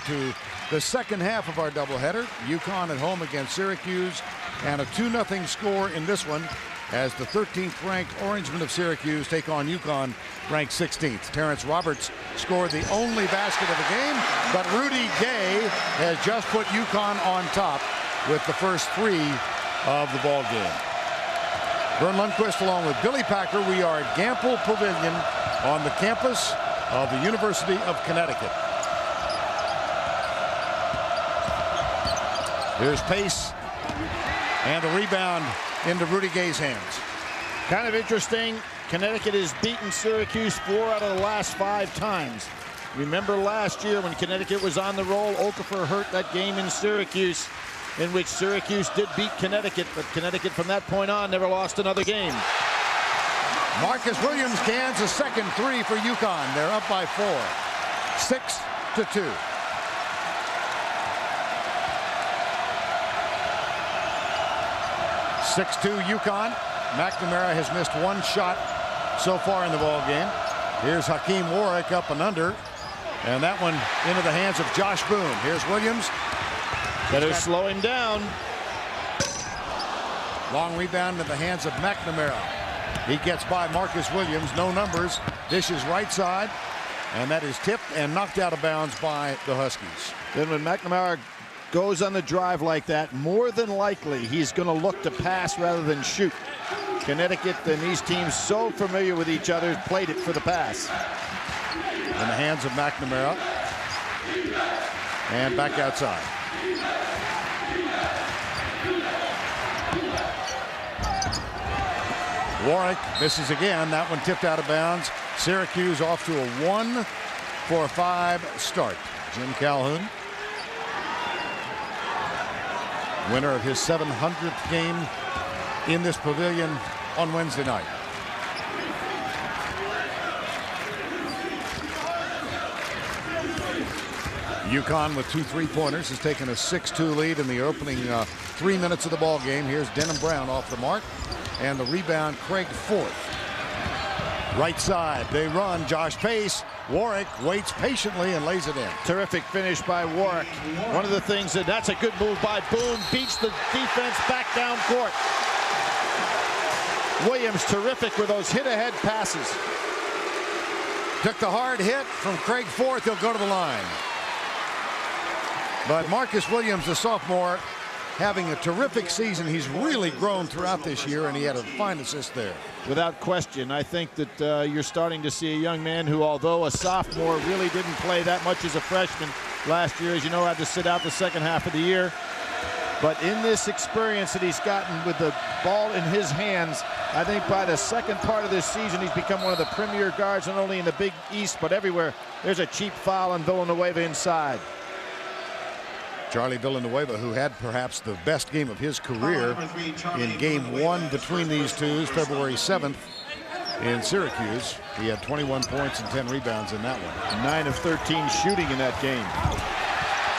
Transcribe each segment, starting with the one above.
To the second half of our doubleheader. UConn at home against Syracuse, and a 2-0 score in this one as the 13th ranked Orangemen of Syracuse take on UConn, ranked 16th. Terrence Roberts scored the only basket of the game, but Rudy Gay has just put UConn on top with the first 3 of the ball game. Vern Lundquist along with Billy Packer. We are at Gamble Pavilion on the campus of the University of Connecticut. Here's Pace, and the rebound into Rudy Gay's hands. Kind of interesting. Connecticut has beaten Syracuse 4 out of the last 5 times. Remember last year when Connecticut was on the roll, Okafor hurt that game in Syracuse, in which Syracuse did beat Connecticut, but Connecticut from that point on never lost another game. Marcus Williams cans a second 3 for UConn. They're up by 4, 6-2. (6-2) UConn. McNamara has missed 1 shot so far in the ball game. Here's Hakeem Warwick up and under, and that one into the hands of Josh Boone. Here's Williams. Better slow him down. Long rebound in the hands of McNamara. He gets by Marcus Williams. No numbers. Dishes right side, and that is tipped and knocked out of bounds by the Huskies. Then when McNamara goes on the drive like that, more than likely he's going to look to pass rather than shoot. Connecticut and these teams, so familiar with each other, played it for the pass. In the hands of McNamara, and back outside. Warwick misses again. That one tipped out of bounds. Syracuse off to a 1-for-5 start. Jim Calhoun, winner of his 700th game in this pavilion on Wednesday night. UConn with 2 3-pointers has taken a 6-2 lead in the opening 3 minutes of the ball game. Here's Denham Brown off the mark, and the rebound Craig Forth. Right side, they run. Josh Pace. Warwick waits patiently and lays it in. Terrific finish by Warwick. One of the things that's a good move by Boone. Beats the defense back down court. Williams terrific with those hit-ahead passes. Took the hard hit from Craig Forth. He'll go to the line. But Marcus Williams, the sophomore, having a terrific season. He's really grown throughout this year, and he had a fine assist there. Without question. I think that you're starting to see a young man who, although a sophomore, really didn't play that much as a freshman last year. As you know, had to sit out the second half of the year. But in this experience that he's gotten with the ball in his hands, I think by the second part of this season, he's become one of the premier guards, not only in the Big East, but everywhere. There's a cheap foul on Villanueva inside. Charlie Villanueva, who had perhaps the best game of his career in game 1 between these two, February 7th in Syracuse. He had 21 points and 10 rebounds in that one. 9 of 13 shooting in that game.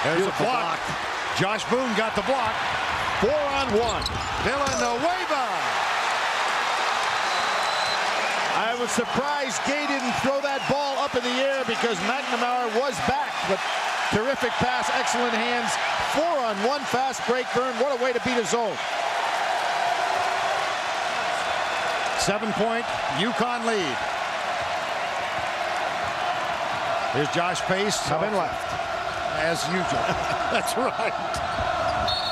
There's a block. Josh Boone got the block. 4-on-1. Villanueva. I was surprised Gay didn't throw that ball up in the air because McNamara was back, but terrific pass, excellent hands. 4-on-1 fast break, Vern. What a way to beat a zone. 7-point UConn lead. Here's Josh Pace. Coming left. As usual. That's right.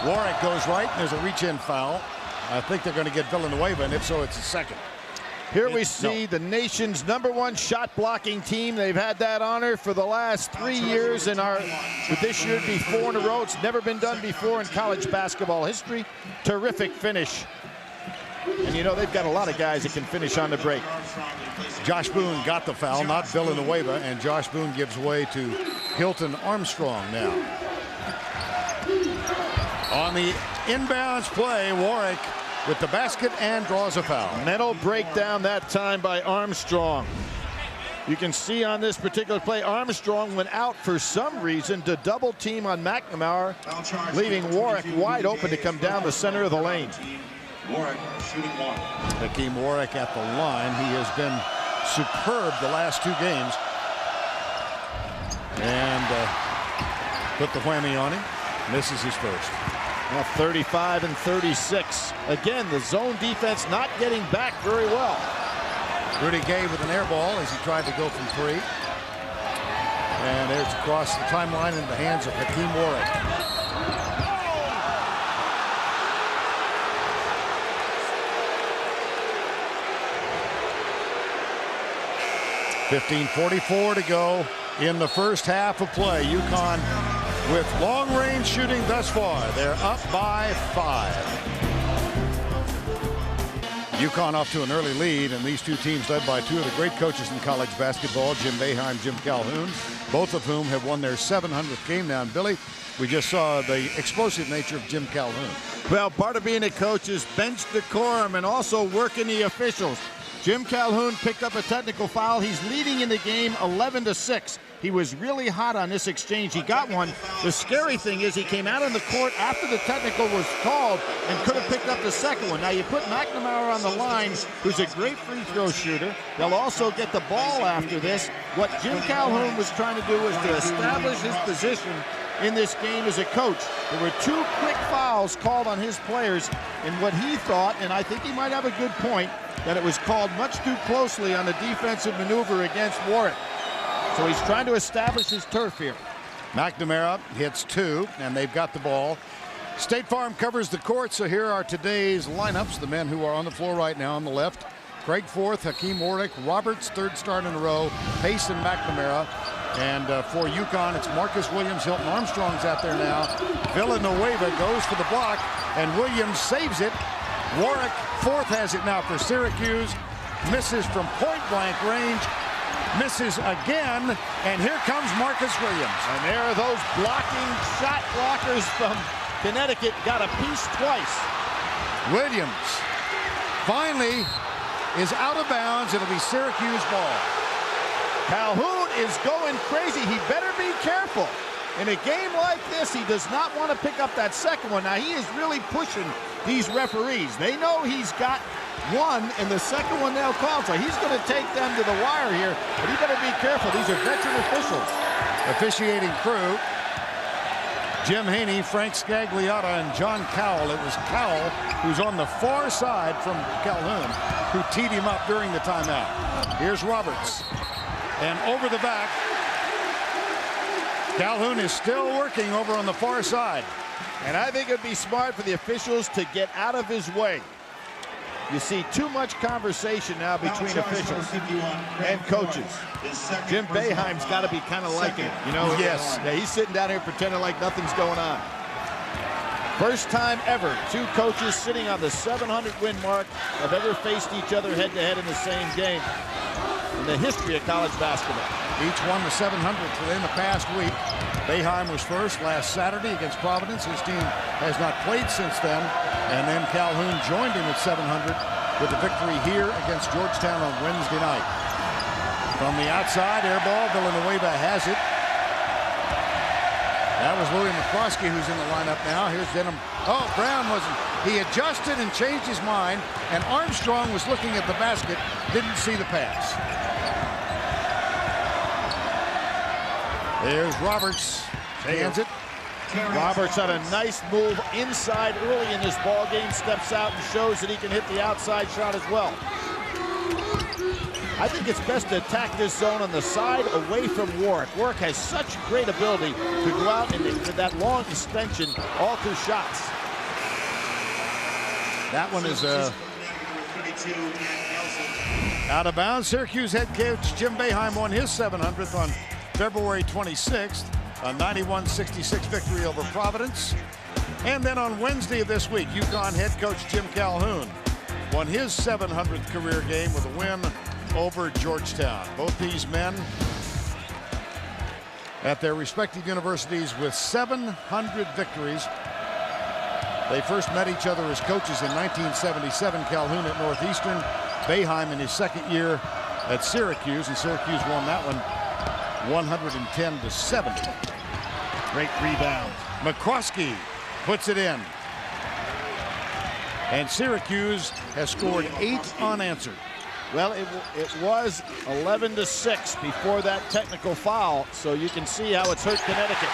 Warwick goes right, and there's a reach-in foul. I think they're going to get Villanueva, and if so, it's a second. Here we see the nation's #1 shot blocking team. They've had that honor for the last 3 years, and with this year it'd be 4 in a row. It's never been done before in college basketball history. Terrific finish. And you know, they've got a lot of guys that can finish on the break. Josh Boone got the foul, not Villanueva, and Josh Boone gives way to Hilton Armstrong now. On the inbounds play, Warwick with the basket and draws a foul. Mental breakdown that time by Armstrong. You can see on this particular play, Armstrong went out for some reason to double team on McNamara, leaving Warwick wide open to come down the center of the lane. Warwick shooting 1. Hakeem Warwick at the line. He has been superb the last 2 games. And Put the whammy on him. Misses his first. Now 35 and 36. Again, the zone defense not getting back very well. Rudy Gay with an air ball as he tried to go from 3. And it's across the timeline in the hands of Hakeem Warwick. 15:44 to go in the first half of play. UConn with long-range shooting thus far. They're up by 5. UConn off to an early lead, and these two teams led by two of the great coaches in college basketball, Jim Boeheim, Jim Calhoun, both of whom have won their 700th game now. And Billy, we just saw the explosive nature of Jim Calhoun. Well, part of being a coach is bench decorum and also working the officials. Jim Calhoun picked up a technical foul. He's leading in the game 11-6. He was really hot on this exchange. He got one. The scary thing is he came out on the court after the technical was called and could have picked up the second one. Now you put McNamara on the line, who's a great free throw shooter. They'll also get the ball after this. What Jim Calhoun was trying to do was to establish his position in this game as a coach. There were 2 quick fouls called on his players, and what he thought, and I think he might have a good point, that it was called much too closely on the defensive maneuver against Warwick. So he's trying to establish his turf here. McNamara hits 2, and they've got the ball. State Farm covers the court, so here are today's lineups. The men who are on the floor right now on the left: Craig Forth, Hakeem Warwick, Roberts, 3rd start in a row, Pace and McNamara. And for UConn, it's Marcus Williams. Hilton Armstrong's out there now. Villanueva goes for the block, and Williams saves it. Warwick, Forth has it now for Syracuse. Misses from point-blank range. Misses again, and here comes Marcus Williams. And there are those blocking shot blockers from Connecticut. Got a piece twice. Williams finally is out of bounds. It'll be Syracuse ball. Calhoun is going crazy. He better be careful. In a game like this, he does not want to pick up that second one. Now, he is really pushing these referees. They know he's got one, and the second one they'll call. So he's going to take them to the wire here, but he better be careful. These are veteran officials. Officiating crew: Jim Haney, Frank Scagliotta, and John Cowell. It was Cowell, who's on the far side from Calhoun, who teed him up during the timeout. Here's Roberts. And over the back, Calhoun is still working over on the far side. And I think it would be smart for the officials to get out of his way. You see too much conversation now between officials and coaches. Jim Boeheim's got to be kind of like him, you know. Yes. Yeah, he's sitting down here pretending like nothing's going on. First time ever 2 coaches sitting on the 700 win mark have ever faced each other head-to-head in the same game in the history of college basketball. Each won the 700th within the past week. Boeheim was first last Saturday against Providence. His team has not played since then. And then Calhoun joined him at 700 with a victory here against Georgetown on Wednesday night. From the outside, air ball, Villanueva has it. That was Louis McCloskey, who's in the lineup now. Here's Denham. Oh, Brown wasn't. He adjusted and changed his mind, and Armstrong was looking at the basket, didn't see the pass. There's Roberts. Hands it. Roberts had a nice move inside early in this ball game. Steps out and shows that he can hit the outside shot as well. I think it's best to attack this zone on the side away from Warwick. Warwick has such great ability to go out and with that long extension, all 2 shots. That one is out of bounds. Syracuse head coach Jim Boeheim won his 700th on February 26th, a 91-66 victory over Providence. And then on Wednesday of this week, UConn head coach Jim Calhoun won his 700th career game with a win over Georgetown. Both these men at their respective universities with 700 victories. They first met each other as coaches in 1977, Calhoun at Northeastern, Boeheim in his second year at Syracuse, and Syracuse won that one 110-70. Great rebound. McCroskey puts it in. And Syracuse has scored 8 unanswered. Well, it was 11-6 before that technical foul, so you can see how it's hurt Connecticut.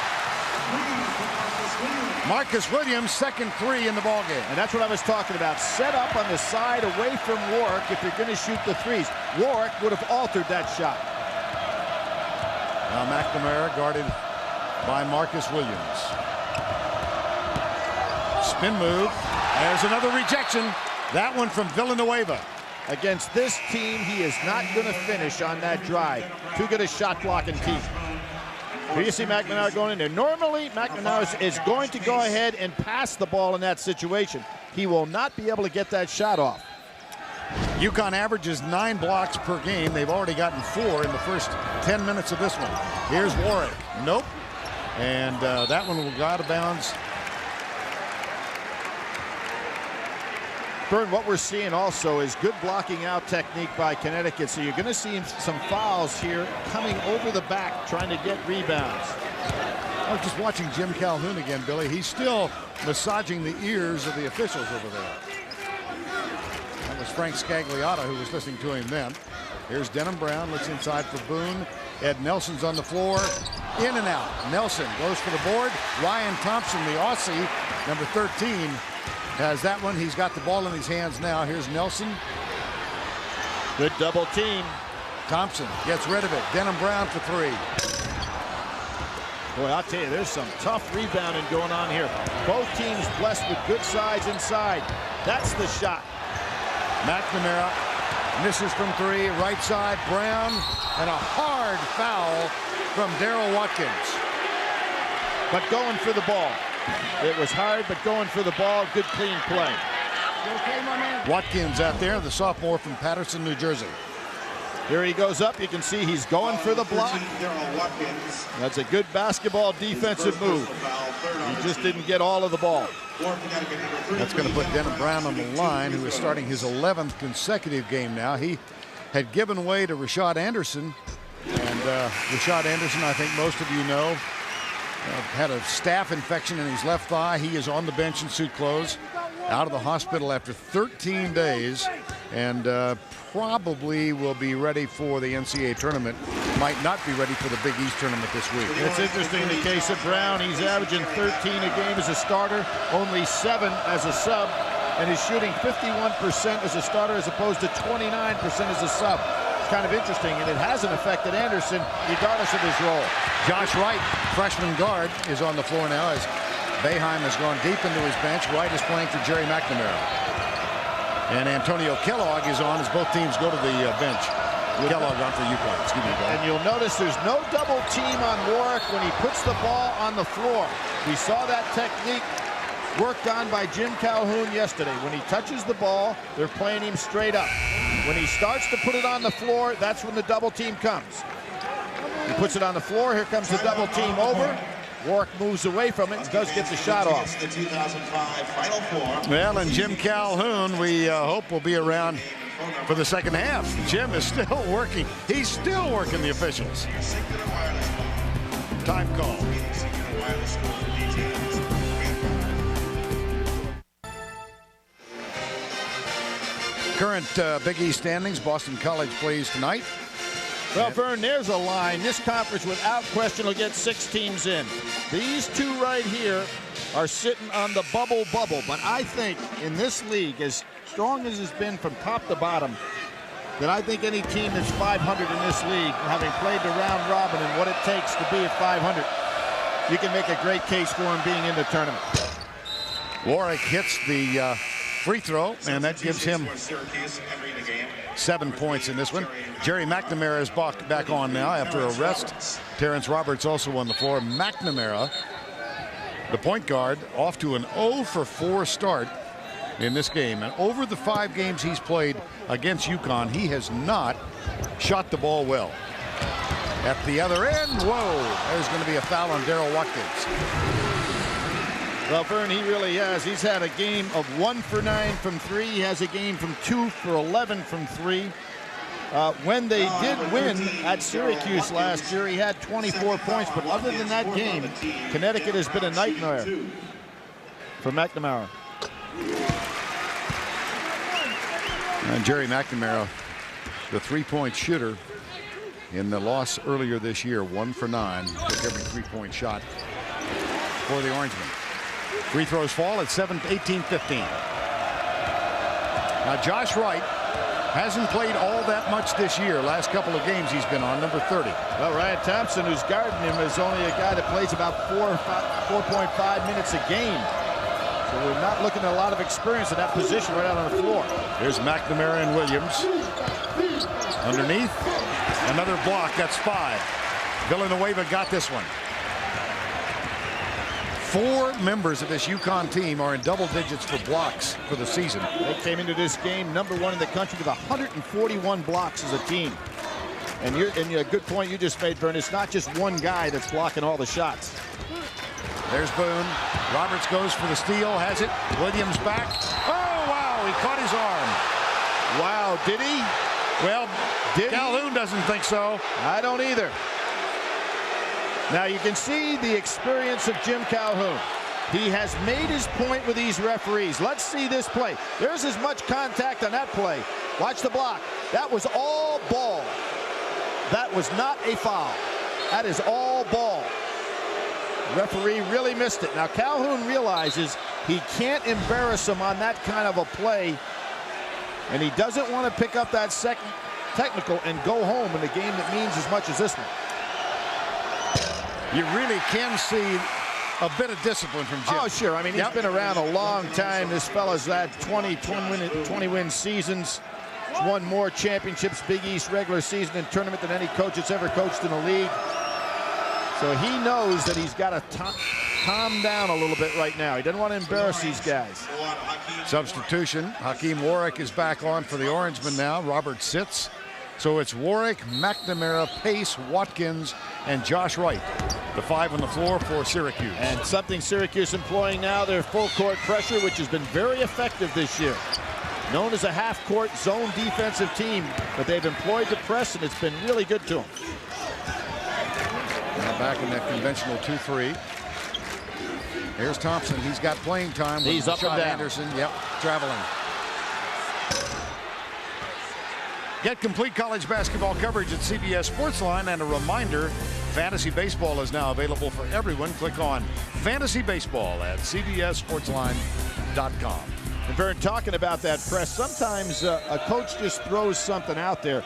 Marcus Williams, second three in the ballgame. And that's what I was talking about. Set up on the side away from Warwick if you're going to shoot the threes. Warwick would have altered that shot. Now McNamara guarded by Marcus Williams. Spin move. There's another rejection. That one from Villanueva. Against this team, he is not going to finish on that drive. Too good a shot blocking team. Here you see McNamara going in there. Normally, McNamara is going to go ahead and pass the ball in that situation. He will not be able to get that shot off. UConn averages 9 blocks per game. They've already gotten 4 in the first 10 minutes of this one. Here's Warwick. Nope. And that one will go out of bounds. Vern, what we're seeing also is good blocking out technique by Connecticut. So you're going to see some fouls here coming over the back, trying to get rebounds. I was just watching Jim Calhoun again, Billy. He's still massaging the ears of the officials over there. That was Frank Scagliotta who was listening to him then. Here's Denham Brown, looks inside for Boone. Ed Nelson's on the floor, in and out. Nelson goes for the board. Ryan Thompson, the Aussie, number 13, has that one. He's got the ball in his hands now. Here's Nelson. Good double team. Thompson gets rid of it. Denham Brown for 3. Boy, I'll tell you, there's some tough rebounding going on here. Both teams blessed with good size inside. That's the shot. McNamara misses from 3. Right side, Brown. And a hard foul from Darrell Watkins. But going for the ball. It was hard, but going for the ball. Good, clean play. Watkins out there, the sophomore from Paterson, New Jersey. Here he goes up. You can see he's going for the block. That's a good basketball defensive move. He just didn't get all of the ball. That's going to put Denham Brown on the line, who is starting his 11th consecutive game now. He had given way to Rashad Anderson. And Rashad Anderson, I think most of you know, had a staph infection in his left thigh. He is on the bench in suit clothes, out of the hospital after 13 days, and probably will be ready for the NCAA tournament. Might not be ready for the Big East tournament this week. It's interesting in the case of Brown. He's averaging 13 a game as a starter, only 7 as a sub, and is shooting 51% as a starter as opposed to 29% as a sub. Kind of interesting, and it hasn't affected Anderson regardless of his role. Josh Wright, freshman guard, is on the floor now as Boeheim has gone deep into his bench. Wright is playing for Jerry McNamara. And Antonio Kellogg is on as both teams go to the bench. Kellogg on for UConn. Excuse me, and you'll notice there's no double team on Warwick when he puts the ball on the floor. We saw that technique worked on by Jim Calhoun yesterday. When he touches the ball, they're playing him straight up. When he starts to put it on the floor, that's when the double team comes. He puts it on the floor. Here comes the double team over. Warwick moves away from it and does get the shot off. The 2005 Final Four. Well, and Jim Calhoun, we hope will be around for the second half. Jim is still working. He's still working the officials. Time call. Current Big East standings. Boston College plays tonight. Well, Vern, there's a line. This conference, without question, will get 6 teams in. These 2 right here are sitting on the bubble. But I think in this league, as strong as it's been from top to bottom, that I think any team that's 500 in this league, having played the round robin and what it takes to be at 500, you can make a great case for him being in the tournament. Warwick hits the free throw, and that gives him 7 points in this one. Jerry McNamara is back on now after a rest. Terrence Roberts also on the floor. McNamara, the point guard, off to an 0 for 4 start in this game. And over the 5 games he's played against UConn, he has not shot the ball well. At the other end, whoa, there's going to be a foul on Darrell Watkins. Well, Vern, he really has. He's had a game of 1 for 9 from 3. He has a game from 2 for 11 from 3. When they did win at Syracuse last year, he had 24 points. But other than that game, Connecticut has been a nightmare for McNamara. And Jerry McNamara, the 3-point shooter in the loss earlier this year, 1 for 9. Took every 3-point shot for the Orangemen. Free throws fall at 18-15. Now Josh Wright hasn't played all that much this year. Last couple of games he's been on, number 30. Well, Ryan Thompson, who's guarding him, is only a guy that plays about 4.5 minutes a game. So we're not looking at a lot of experience in that position right out on the floor. Here's McNamara and Williams. Underneath. Another block. That's 5. Villanueva got this one. 4 members of this UConn team are in double digits for blocks for the season. They came into this game #1 in the country with 141 blocks as a team. And a good point you just made, Vern. It's not just one guy that's blocking all the shots. There's Boone. Roberts goes for the steal, has it. Williams back. Oh, wow, he caught his arm. Wow, did he? Well, Calhoun doesn't think so. I don't either. Now you can see the experience of Jim Calhoun. He has made his point with these referees. Let's see this play. There's as much contact on that play. Watch the block. That was all ball. That was not a foul. That is all ball. The referee really missed it. Now Calhoun realizes he can't embarrass him on that kind of a play, and he doesn't want to pick up that second technical and go home in a game that means as much as this one. You really can see a bit of discipline from Jim. Oh, sure. I mean, he's been around a long time. This fella's had 20 win seasons. He's won more championships, Big East regular season and tournament than any coach that's ever coached in the league. So he knows that he's got to calm down a little bit right now. He doesn't want to embarrass these guys. Substitution. Hakeem Warwick is back on for the Orangemen now. Robert sits. So it's Warwick, McNamara, Pace, Watkins, and Josh Wright. The 5 on the floor for Syracuse. And something Syracuse employing now, their full court pressure, which has been very effective this year. Known as a half-court zone defensive team, but they've employed the press, and it's been really good to them. Now back in that conventional 2-3. Here's Thompson. He's got playing time. He's up and down. Anderson, yep, traveling. Get complete college basketball coverage at CBS Sportsline, and a reminder, Fantasy Baseball is now available for everyone. Click on Fantasy Baseball at CBSSportsline.com. And Vern, talking about that press, sometimes a coach just throws something out there.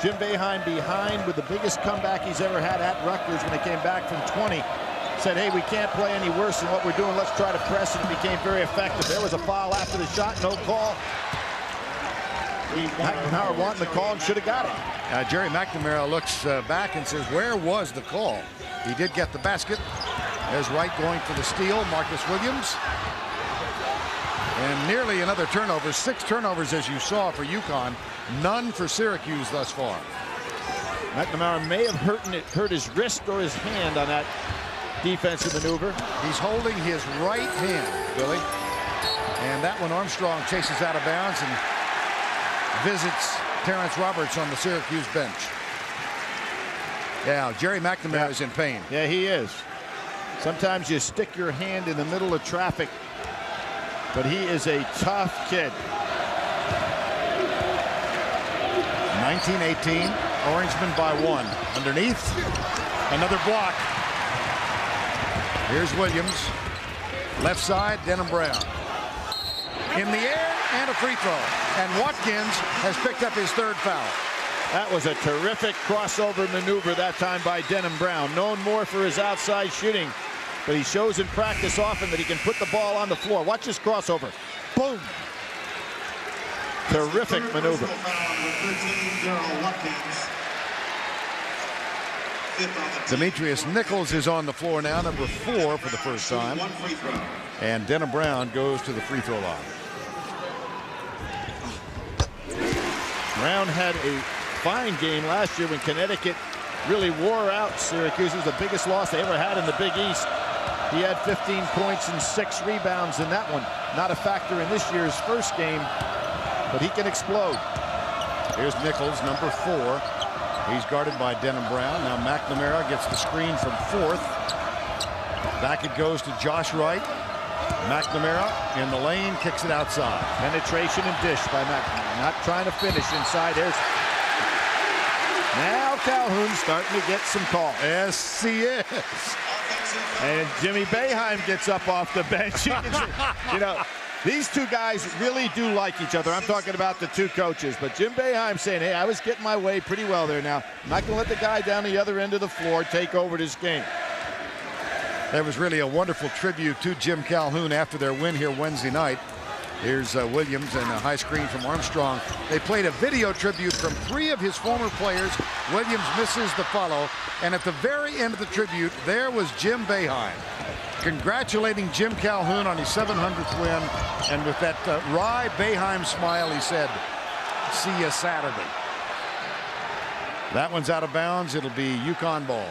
Jim Boeheim behind with the biggest comeback he's ever had at Rutgers when he came back from 20. Said, hey, we can't play any worse than what we're doing. Let's try to press, and it became very effective. There was a foul after the shot, no call. McNamara wanting the call and should have got it. Jerry McNamara looks back and says, where was the call? He did get the basket. There's Wright going for the steal. Marcus Williams. And nearly another turnover. 6 turnovers, as you saw, for UConn. None for Syracuse thus far. McNamara may have hurt his wrist or his hand on that defensive maneuver. He's holding his right hand, Billy. And that one Armstrong chases out of bounds and visits Terrence Roberts on the Syracuse bench. Yeah, Jerry McNamara is in pain. Yeah, he is. Sometimes you stick your hand in the middle of traffic, but he is a tough kid. 19-18, Orangemen by 1. Underneath, another block. Here's Williams. Left side, Denham Brown. In the air, and a free throw. And Watkins has picked up his 3rd foul. That was a terrific crossover maneuver that time by Denham Brown. Known more for his outside shooting, but he shows in practice often that he can put the ball on the floor. Watch this crossover. Boom. Terrific maneuver. Demetrius Nichols is on the floor now, number 4 for the first time. And Denham Brown goes to the free throw line. Brown had a fine game last year when Connecticut really wore out Syracuse. It was the biggest loss they ever had in the Big East. He had 15 points and 6 rebounds in that one. Not a factor in this year's first game, but he can explode. Here's Nichols, number 4. He's guarded by Denham Brown. Now McNamara gets the screen from 4th. Back it goes to Josh Wright. McNamara in the lane, kicks it outside. Penetration and dish by McNamara. Not trying to finish inside. There's now Calhoun starting to get some calls. Yes, he is. And Jimmy Boeheim gets up off the bench. You can see, you know, these two guys really do like each other. I'm talking about the two coaches. But Jim Boeheim saying, hey, I was getting my way pretty well there now. I'm not going to let the guy down the other end of the floor take over this game. There was really a wonderful tribute to Jim Calhoun after their win here Wednesday night. Here's Williams and a high screen from Armstrong. They played a video tribute from 3 of his former players. Williams misses the follow. And at the very end of the tribute, there was Jim Boeheim congratulating Jim Calhoun on his 700th win. And with that wry Boeheim smile, he said, see you Saturday. That one's out of bounds. It'll be UConn ball.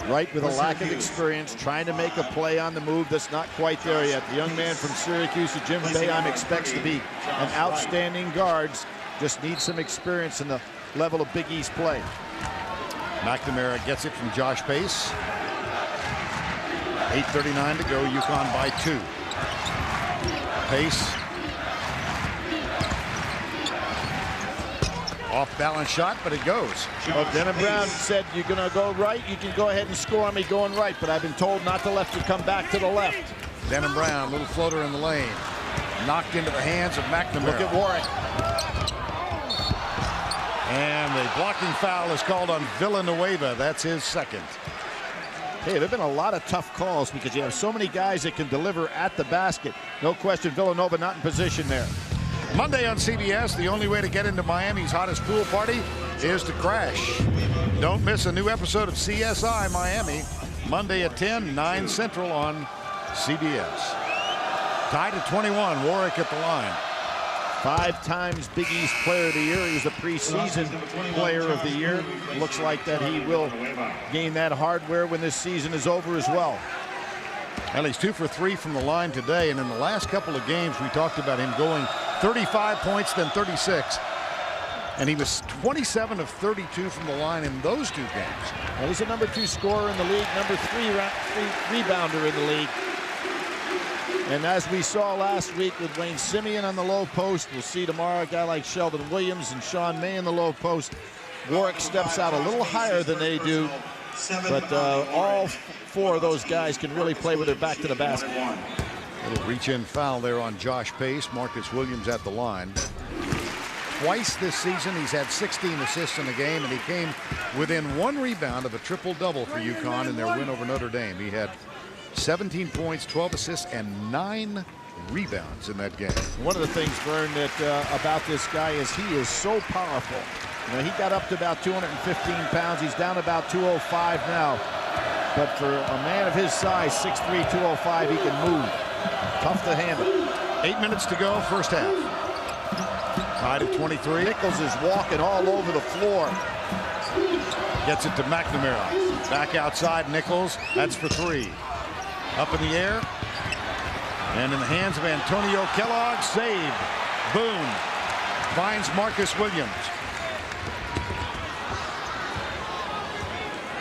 Right, with a lack of experience, trying to make a play on the move that's not quite there yet. The young man from Syracuse, who Jim Boeheim expects to be an outstanding guard, just needs some experience in the level of Big East play. McNamara gets it from Josh Pace. 8:39 to go. UConn by 2. Pace. Off balance shot, but it goes. Well, Denham Brown said, you're going to go right, you can go ahead and score on me going right, but I've been told not to let you come back to the left. Denham Brown, little floater in the lane. Knocked into the hands of McNamara. Look at Warwick. And the blocking foul is called on Villanueva. That's his second. Hey, there have been a lot of tough calls because you have so many guys that can deliver at the basket. No question, Villanova not in position there. Monday on CBS, the only way to get into Miami's hottest pool party is to crash. Don't miss a new episode of CSI Miami, Monday at 10, 9 Central on CBS. Tied at 21, Warwick at the line. 5 times Big East Player of the Year. He was a preseason Player of the Year. Looks like that he will gain that hardware when this season is over as well. Well, he's 2 for 3 from the line today, and in the last couple of games we talked about him going 35 points, then 36. And he was 27 of 32 from the line in those 2 games. Well, he's a number 2 scorer in the league, number 3 rebounder in the league. And as we saw last week with Wayne Simeon on the low post, we'll see tomorrow a guy like Sheldon Williams and Sean May in the low post. Warwick steps out a little higher than they do, but all 4 of those guys can really play with their back to the basket. Little reach-in foul there on Josh Pace. Marcus Williams at the line. Twice this season, he's had 16 assists in a game, and he came within 1 rebound of a triple-double for UConn in their win over Notre Dame. He had 17 points, 12 assists, and 9 rebounds in that game. One of the things, Vern, that about this guy is he is so powerful. You know, he got up to about 215 pounds. He's down about 205 now. But for a man of his size, 6'3", 205, he can move. Tough to handle. 8 minutes to go, first half. Tied at 23. Nichols is walking all over the floor. Gets it to McNamara. Back outside, Nichols. That's for 3. Up in the air. And in the hands of Antonio Kellogg. Saved. Boone finds Marcus Williams.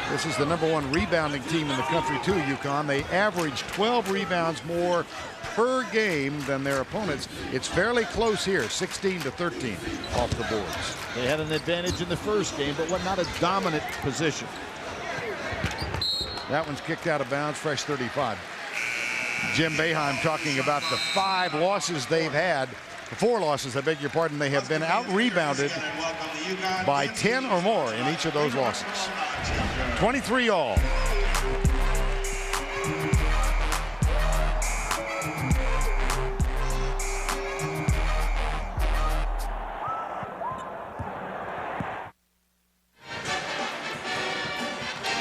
This is the #1 rebounding team in the country too, UConn. They average 12 rebounds more per game than their opponents. It's fairly close here, 16 to 13 off the boards. They had an advantage in the first game, but not a dominant position. That one's kicked out of bounds, fresh 35. Jim Boeheim talking about the 5 losses they've had. 4 losses, I beg your pardon. They have been out-rebounded by 10 or more in each of those losses. 23 all.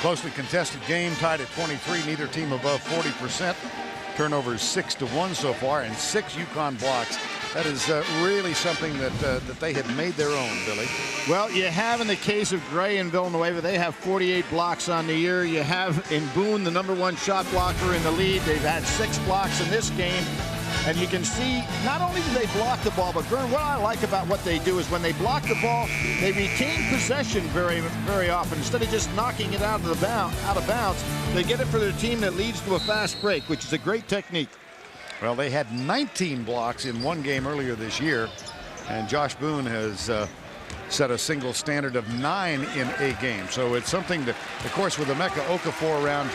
Closely contested game, tied at 23. Neither team above 40%. Turnovers 6-1 so far, and 6 UConn blocks. That is really something that they have made their own, Billy. Well, you have in the case of Gray and Villanueva, they have 48 blocks on the year. You have in Boone, the #1 shot blocker in the league. They've had 6 blocks in this game. And you can see, not only do they block the ball, but Vern, what I like about what they do is when they block the ball, they retain possession very, very often. Instead of just knocking it out of bounds, they get it for their team that leads to a fast break, which is a great technique. Well, they had 19 blocks in one game earlier this year, and Josh Boone has set a single standard of 9 in a game. So it's something that, of course, with Emeka Okafor around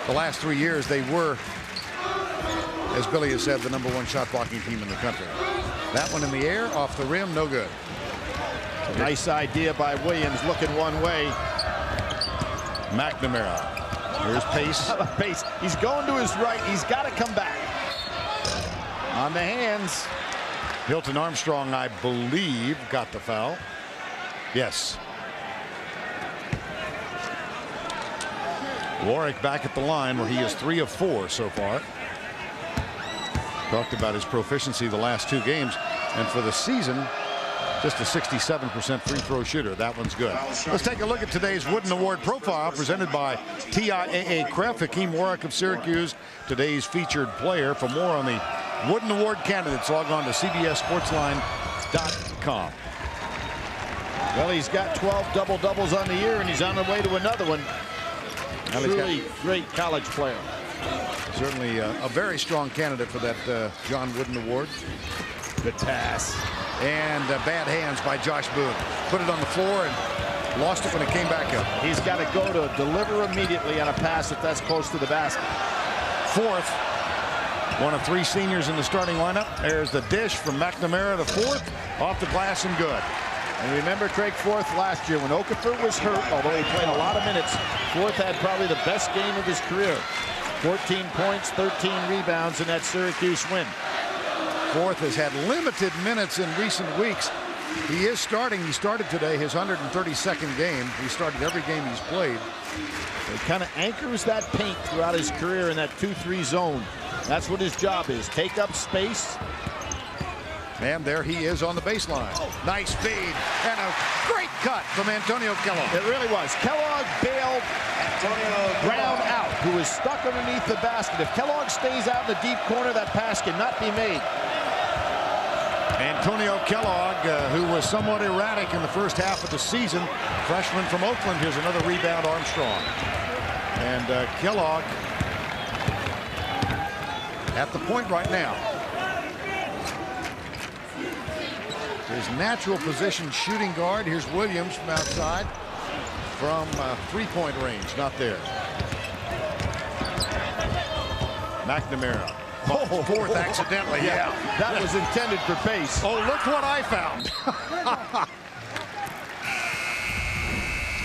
the last 3 years, they were, as Billy has said, the #1 shot blocking team in the country. That one in the air, off the rim, no good. Nice idea by Williams, looking one way. McNamara. Here's Pace. Pace. He's going to his right. He's got to come back. On the hands. Hilton Armstrong, I believe, got the foul. Yes. Warwick back at the line where he is 3 of 4 so far. Talked about his proficiency the last 2 games, and for the season, just a 67% free throw shooter. That one's good. Let's take a look at today's Wooden Award profile presented by TIAA Cref. Hakeem Warwick of Syracuse, today's featured player. For more on the Wooden Award candidates, log on to CBSSportsline.com. Well, he's got 12 double-doubles on the year, and he's on the way to another one. Truly great college player. Certainly a very strong candidate for that John Wooden Award. Good pass. And bad hands by Josh Boone. Put it on the floor and lost it when it came back up. He's got to go to deliver immediately on a pass if that's close to the basket. Fourth. One of 3 seniors in the starting lineup. There's the dish from McNamara, the fourth. Off the glass and good. And remember Craig Forth last year when Okafor was hurt, although he played a lot of minutes. Forth had probably the best game of his career. 14 points, 13 rebounds in that Syracuse win. Forth has had limited minutes in recent weeks. He is starting. He started today his 132nd game. He started every game he's played. He kind of anchors that paint throughout his career in that 2-3 zone. That's what his job is. Take up space. And there he is on the baseline. Nice feed and a great cut from Antonio Kellogg. It really was. Kellogg bailed Brown out, who was stuck underneath the basket. If Kellogg stays out in the deep corner, that pass cannot be made. Antonio Kellogg, who was somewhat erratic in the first half of the season. Freshman from Oakland. Here's another rebound, Armstrong. And Kellogg at the point right now. His natural position, shooting guard. Here's Williams from outside. From 3-point range, not there. McNamara. Oh, fourth accidentally. Yeah, that was intended for pace. Oh, look what I found.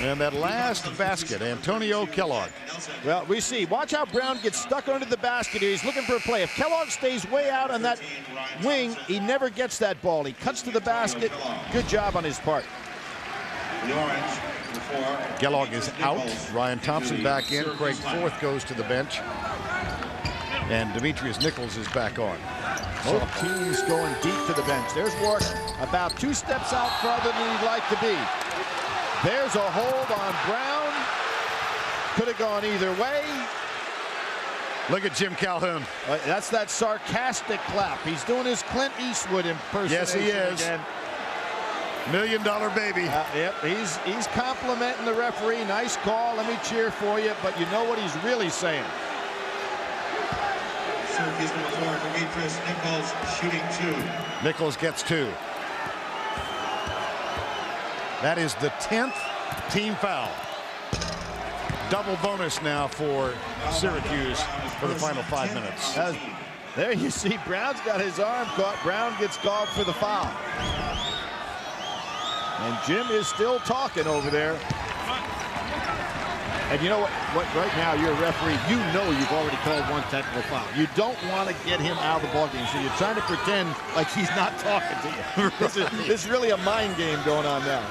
And that last basket, Antonio Kellogg. Well, we see. Watch how Brown gets stuck under the basket here. He's looking for a play. If Kellogg stays way out on that wing, he never gets that ball. He cuts to the basket. Good job on his part. Kellogg is out. Ryan Thompson back in. Craig Forth goes to the bench. And Demetrius Nichols is back on. Both teams going deep to the bench. There's Warwick about 2 steps out farther than he'd like to be. There's a hold on Brown. Could have gone either way. Look at Jim Calhoun. That's that sarcastic clap. He's doing his Clint Eastwood impersonation. Yes, he is. Again. $1 Million Baby. Yep, he's complimenting the referee. Nice call. Let me cheer for you. But you know what he's really saying. Syracuse #4, Demetrius Nichols, shooting 2. Nichols gets 2. That is the 10th team foul. Double bonus now for Syracuse for the final 5 minutes. There you see Brown's got his arm caught. Brown gets called for the foul. And Jim is still talking over there. And you know what? Right now, you're a referee. You know you've already called 1 technical foul. You don't want to get him out of the ballgame, so you're trying to pretend like he's not talking to you. This is really a mind game going on now.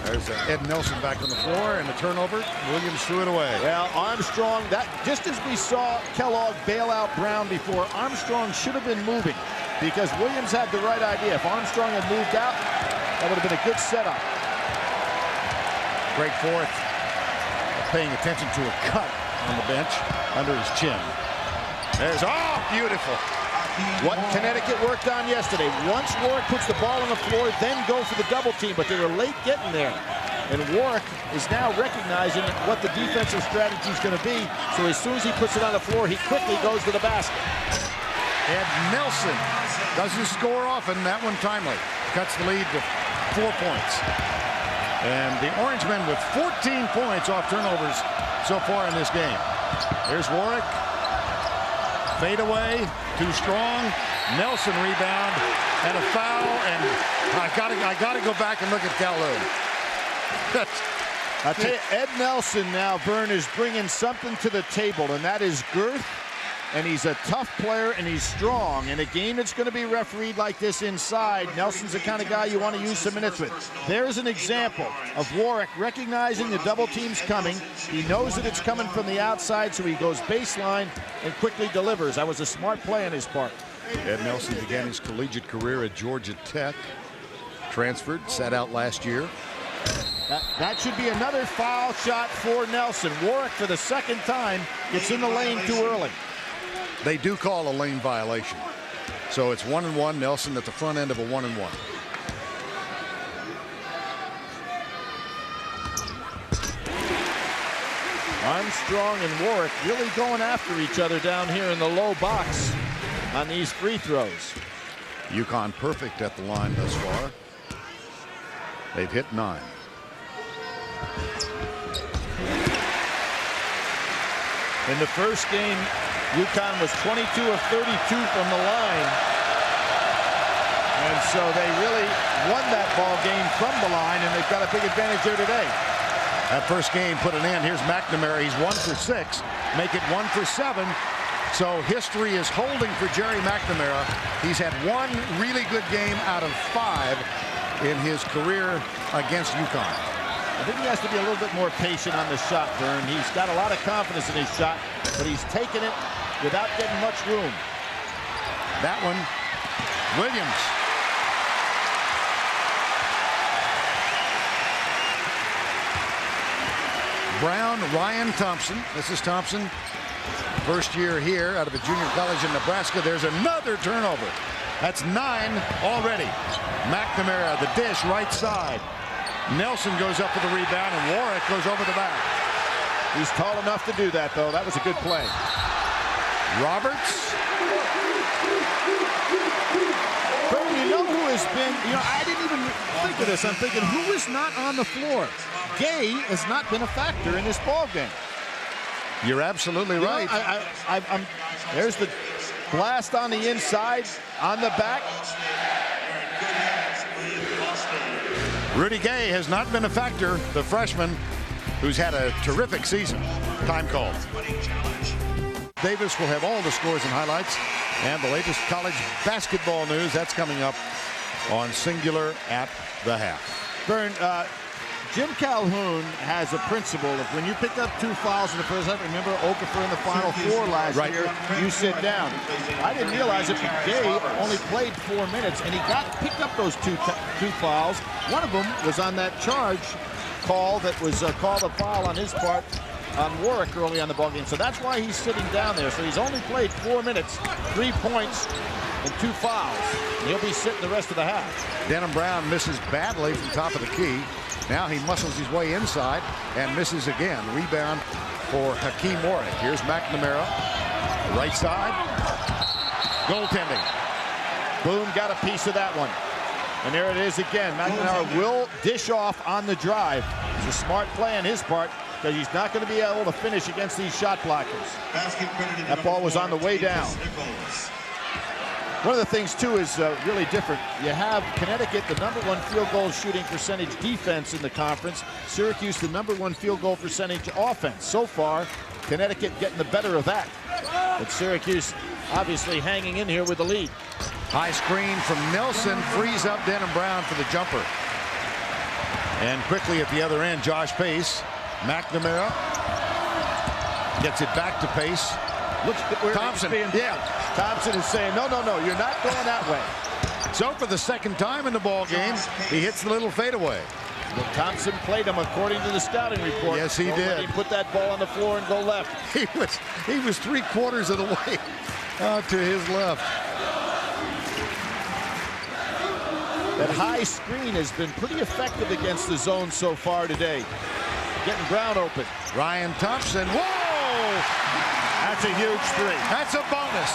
There's Ed Nelson back on the floor, and the turnover. Williams threw it away. Well, Armstrong, just as we saw Kellogg bail out Brown before, Armstrong should have been moving because Williams had the right idea. If Armstrong had moved out, that would have been a good setup. Craig Forth paying attention to a cut on the bench under his chin. There's, oh, beautiful. What Connecticut worked on yesterday. Once Warwick puts the ball on the floor, then go for the double team, but they were late getting there. And Warwick is now recognizing what the defensive strategy is going to be. So as soon as he puts it on the floor, he quickly goes to the basket. And Nelson Doesn't score often. That one timely. Cuts the lead to 4 points. And the Orangemen with 14 points off turnovers so far in this game. Here's Warwick. Fade away. Too strong. Nelson rebound. And a foul. And I gotta go back and look at Calhoun. I'll tell you, Ed Nelson now, Vern, is bringing something to the table, and that is girth. And he's a tough player, and he's strong. In a game that's going to be refereed like this inside, Nelson's the kind of guy you want to use some minutes with. There's an example of Warwick recognizing the double team's coming. He knows that it's coming from the outside, so he goes baseline and quickly delivers. That was a smart play on his part. Ed Nelson began his collegiate career at Georgia Tech. Transferred, sat out last year. That should be another foul shot for Nelson. Warwick, for the second time, gets in the lane too early. They do call a lane violation. So it's 1-1. Nelson at the front end of a 1-1. Armstrong and Warwick really going after each other down here in the low box on these free throws. UConn perfect at the line thus far. They've hit 9. In the first game, UConn was 22 of 32 from the line. And so they really won that ball game from the line, and they've got a big advantage there today. That first game put an end. Here's McNamara. He's 1 for 6. Make it 1 for 7. So history is holding for Jerry McNamara. He's had 1 really good game out of 5 in his career against UConn. I think he has to be a little bit more patient on the shot, Vern. He's got a lot of confidence in his shot, but he's taken it without getting much room. That one, Williams. Brown, Ryan Thompson. This is Thompson. First year here out of a junior college in Nebraska. There's another turnover. That's 9 already. McNamara, the dish, right side. Nelson goes up for the rebound, and Warwick goes over the back. He's tall enough to do that, though. That was a good play. Roberts. But you know who has been, I didn't even think of this. I'm thinking, who is not on the floor? Gay has not been a factor in this ball game. You're absolutely right. There's the blast on the inside, on the back. Rudy Gay has not been a factor, the freshman who's had a terrific season. Time called. Davis will have all the scores and highlights and the latest college basketball news. That's coming up on Singular at the Half. Vern, Jim Calhoun has a principle of when you pick up 2 fouls in the first half, remember Okafor in the Final Four last year, you sit down. I didn't realize it, but Gay only played 4 minutes, and he picked up those two fouls. One of them was on that charge call that was called a foul on his part on Warwick early on the ballgame. So that's why he's sitting down there. So he's only played 4 minutes, 3 points, and 2 fouls. And he'll be sitting the rest of the half. Denham Brown misses badly from top of the key. Now he muscles his way inside and misses again. Rebound for Hakeem Warwick. Here's McNamara. Right side. Goaltending. Boone got a piece of that one. And there it is again. McNamara will dish off on the drive. It's a smart play on his part because he's not going to be able to finish against these shot blockers. That ball was on the way down. One of the things, too, is really different. You have Connecticut, the #1 field goal shooting percentage defense in the conference. Syracuse, the #1 field goal percentage offense. So far, Connecticut getting the better of that. But Syracuse obviously hanging in here with the lead. High screen from Nelson frees up Denham Brown for the jumper. And quickly at the other end, Josh Pace. McNamara gets it back to Pace. Look at where Thompson. Thompson is saying, no, you're not going that way. So for the second time in the ball game, he hits the little fadeaway. Well, Thompson played him according to the scouting report. Yes, he did. He put that ball on the floor and go left. He was 3/4 of the way to his left. That high screen has been pretty effective against the zone so far today. Getting Brown open. Ryan Thompson. Whoa! That's a huge three. That's a bonus.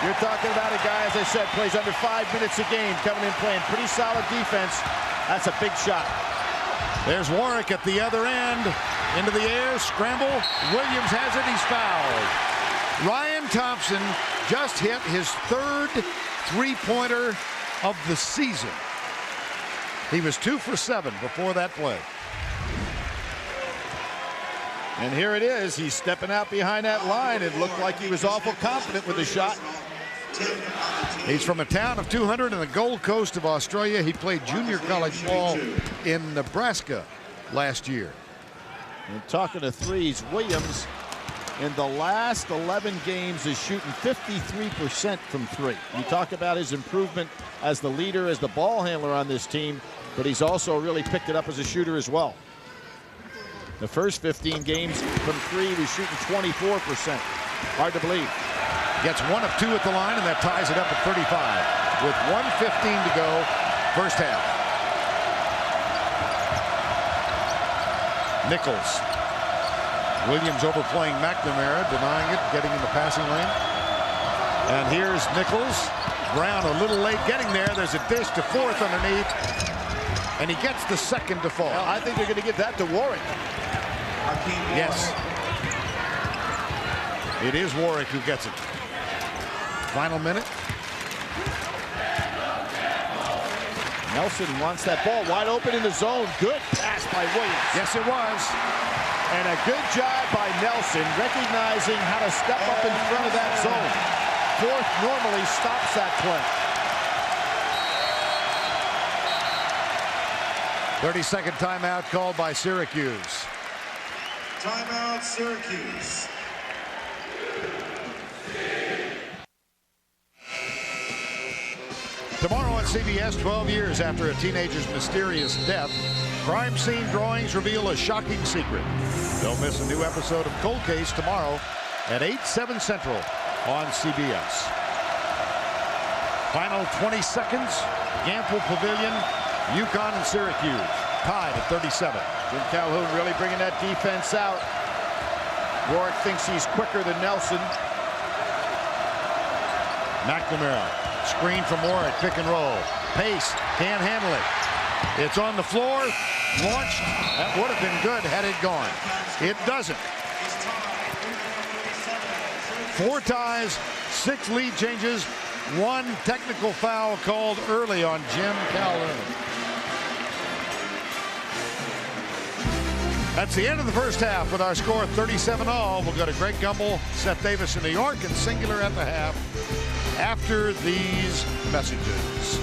You're talking about a guy, as I said, plays under 5 minutes a game, coming in playing pretty solid defense. That's a big shot. There's Warwick at the other end. Into the air, scramble. Williams has it, he's fouled. Ryan Thompson just hit his 3rd three-pointer of the season. He was 2 for 7 before that play. And here it is. He's stepping out behind that line. It looked like he was awful confident with the shot. He's from a town of 200 in the Gold Coast of Australia. He played junior college ball in Nebraska last year. And talking to threes, Williams in the last 11 games is shooting 53% from 3. You talk about his improvement as the leader, as the ball handler on this team, but he's also really picked it up as a shooter as well. The first 15 games from 3, he was shooting 24%. Hard to believe. Gets 1 of 2 at the line, and that ties it up at 35 with 1:15 to go, first half. Nichols. Williams overplaying McNamara, denying it, getting in the passing lane. And here's Nichols. Brown a little late getting there. There's a dish to 4th underneath, and he gets the 2nd to fall. Well, I think they're going to give that to Warwick. Yes. It is Warwick who gets it. Final minute. Nelson wants that ball wide open in the zone. Good pass by Williams. Yes, it was. And a good job by Nelson, recognizing how to step up in front of that zone. 4th normally stops that play. 30-second timeout called by Syracuse. Timeout, Syracuse. Tomorrow on CBS, 12 years after a teenager's mysterious death, crime scene drawings reveal a shocking secret. Don't miss a new episode of Cold Case tomorrow at 8/7 Central on CBS. Final 20 seconds, Gampel Pavilion, UConn and Syracuse tied at 37. Jim Calhoun really bringing that defense out. Warwick thinks he's quicker than Nelson. McNamara, screen from Warwick, pick and roll. Pace, can't handle it. It's on the floor, launched. That would have been good had it gone. It doesn't. 4 ties, 6 lead changes, 1 technical foul called early on Jim Calhoun. That's the end of the first half with our score 37-all. We'll go to Greg Gumbel, Seth Davis in New York, and Singular at the half after these messages.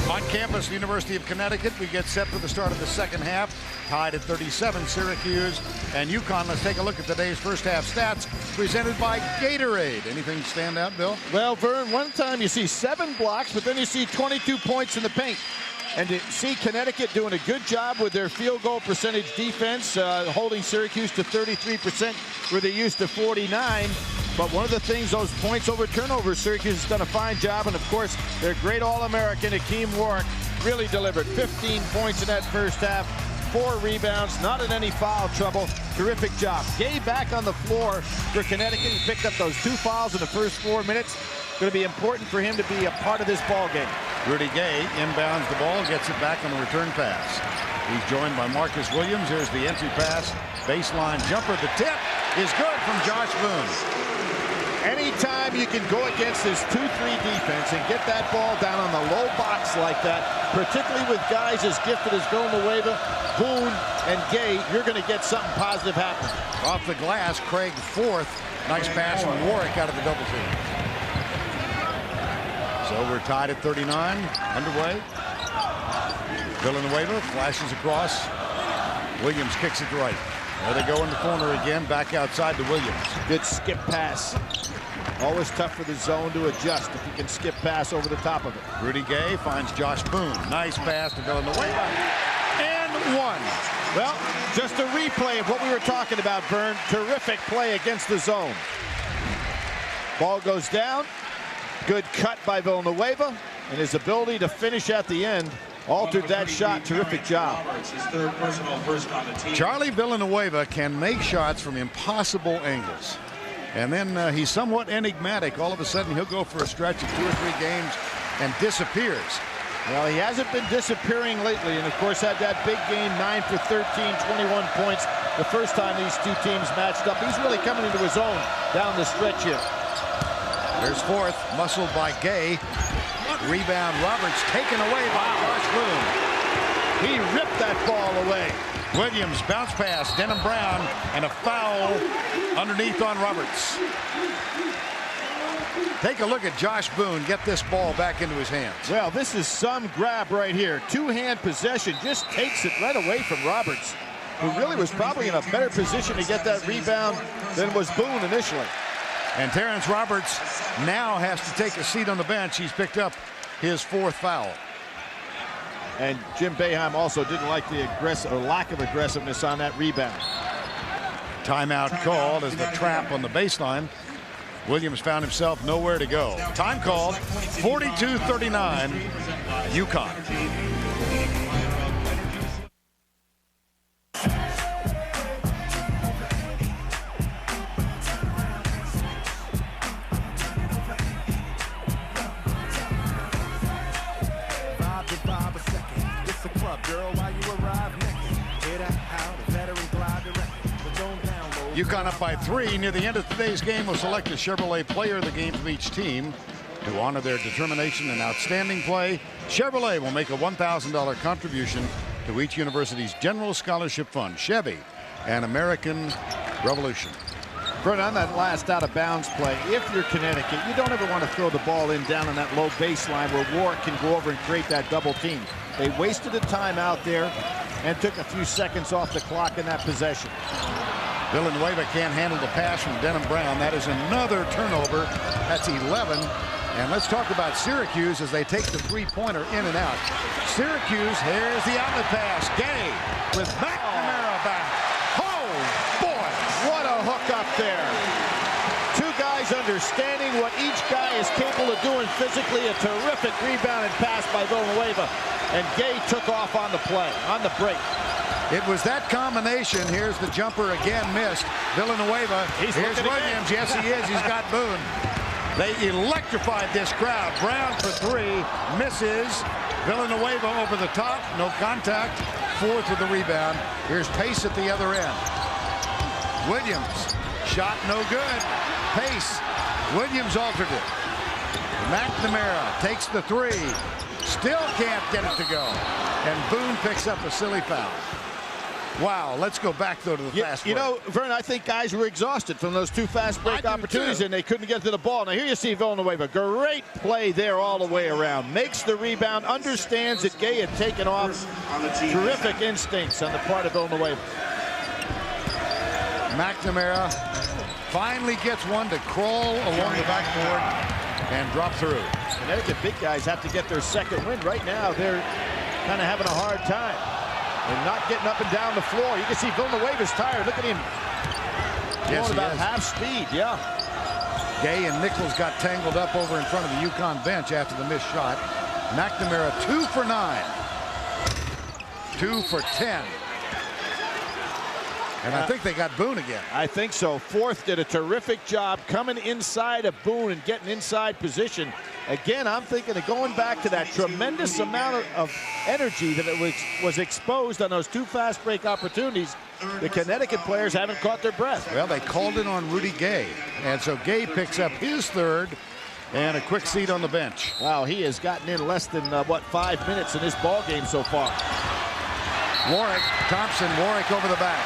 On campus, the University of Connecticut, we get set for the start of the second half. Tied at 37, Syracuse and UConn. Let's take a look at today's first half stats presented by Gatorade. Anything stand out, Bill? Well, Vern, one time you see 7 blocks, but then you see 22 points in the paint. And to see Connecticut doing a good job with their field goal percentage defense, holding Syracuse to 33% where they used to 49. But one of the things, those points over turnovers, Syracuse has done a fine job. And, of course, their great All-American, Hakeem Warwick, really delivered 15 points in that first half, 4 rebounds, not in any foul trouble. Terrific job. Gay back on the floor for Connecticut. He picked up those 2 fouls in the first 4 minutes. Going to be important for him to be a part of this ball game. Rudy Gay inbounds the ball, gets it back on the return pass. He's joined by Marcus Williams. Here's the entry pass. Baseline jumper. The tip is good from Josh Boone. Anytime you can go against this 2-3 defense and get that ball down on the low box like that, particularly with guys as gifted as Villanueva, Boone, and Gay, you're going to get something positive happening. Off the glass, Craig Forth. Nice pass from Warwick out of the double team. So we're tied at 39, underway. Villanueva flashes across. Williams kicks it right. There they go in the corner again, back outside to Williams. Good skip pass. Always tough for the zone to adjust if you can skip pass over the top of it. Rudy Gay finds Josh Boone. Nice pass to Villanueva. And 1. Well, just a replay of what we were talking about, Vern. Terrific play against the zone. Ball goes down. Good cut by Villanueva, and his ability to finish at the end altered that shot. Terrific job. His third personal first on the team. Charlie Villanueva can make shots from impossible angles. And then he's somewhat enigmatic. All of a sudden, he'll go for a stretch of 2 or 3 games and disappears. Well, he hasn't been disappearing lately, and of course had that big game, 9 for 13, 21 points. The first time these two teams matched up. He's really coming into his own down the stretch here. There's fourth, muscled by Gay. Rebound, Roberts taken away by Josh Boone. He ripped that ball away. Williams, bounce pass, Denham Brown, and a foul underneath on Roberts. Take a look at Josh Boone get this ball back into his hands. Well, this is some grab right here. Two-hand possession, just takes it right away from Roberts, who really was probably in a better position to get that rebound than was Boone initially. And Terrence Roberts now has to take a seat on the bench. He's picked up his 4th foul. And Jim Boeheim also didn't like the lack of aggressiveness on that rebound. Timeout called as the trap on the baseline. Williams found himself nowhere to go. Time called, 42-39, UConn. UConn up by 3. Near the end of today's game will select a Chevrolet player of the game from each team. To honor their determination and outstanding play, Chevrolet will make a $1,000 contribution to each university's general scholarship fund. Chevy, an American revolution. Vern, on that last out-of-bounds play, if you're Connecticut, you don't ever want to throw the ball in down on that low baseline where Warwick can go over and create that double team. They wasted a time out there and took a few seconds off the clock in that possession. Villanueva can't handle the pass from Denham Brown. That is another turnover. That's 11. And let's talk about Syracuse as they take the three-pointer in and out. Syracuse, here's the outlet pass. Gay with McNamara back. Oh, boy. What a hook up there. Two guys understanding what each guy is capable of doing physically. A terrific rebound and pass by Villanueva. And Gay took off on the play, on the break. It was that combination. Here's the jumper again missed. Villanueva. Here's Williams. Yes, he is. He's got Boone. They electrified this crowd. Brown for 3. Misses. Villanueva over the top. No contact. Fourth with the rebound. Here's Pace at the other end. Williams. Shot no good. Pace. Williams altered it. McNamara takes the 3. Still can't get it to go. And Boone picks up a silly foul. Wow, let's go back, though, to the fast break. You know, Vern, I think guys were exhausted from those 2 fast break opportunities, and they couldn't get to the ball. Now, here you see Villanueva. Great play there all the way around. Makes the rebound, understands that Gay had taken off. Terrific instincts on the part of Villanueva. McNamara finally gets one to crawl along the backboard and drop through. Connecticut big guys have to get their second win. Right now, they're kind of having a hard time. And not getting up and down the floor. You can see Villanueva's tired. Look at him. Yes, going about half speed, yeah. Gay and Nichols got tangled up over in front of the UConn bench after the missed shot. McNamara 2 for 9. 2 for 10. And I think they got Boone again. I think so. Fourth did a terrific job coming inside of Boone and getting inside position. Again, I'm thinking of going back to that tremendous amount of energy that it was exposed on those 2 fast break opportunities. The Connecticut players haven't caught their breath. Well, they called it on Rudy Gay. And so Gay picks up his 3rd and a quick seat on the bench. Wow, he has gotten in less than, 5 minutes in this ball game so far. Warwick, Thompson, Warwick over the back.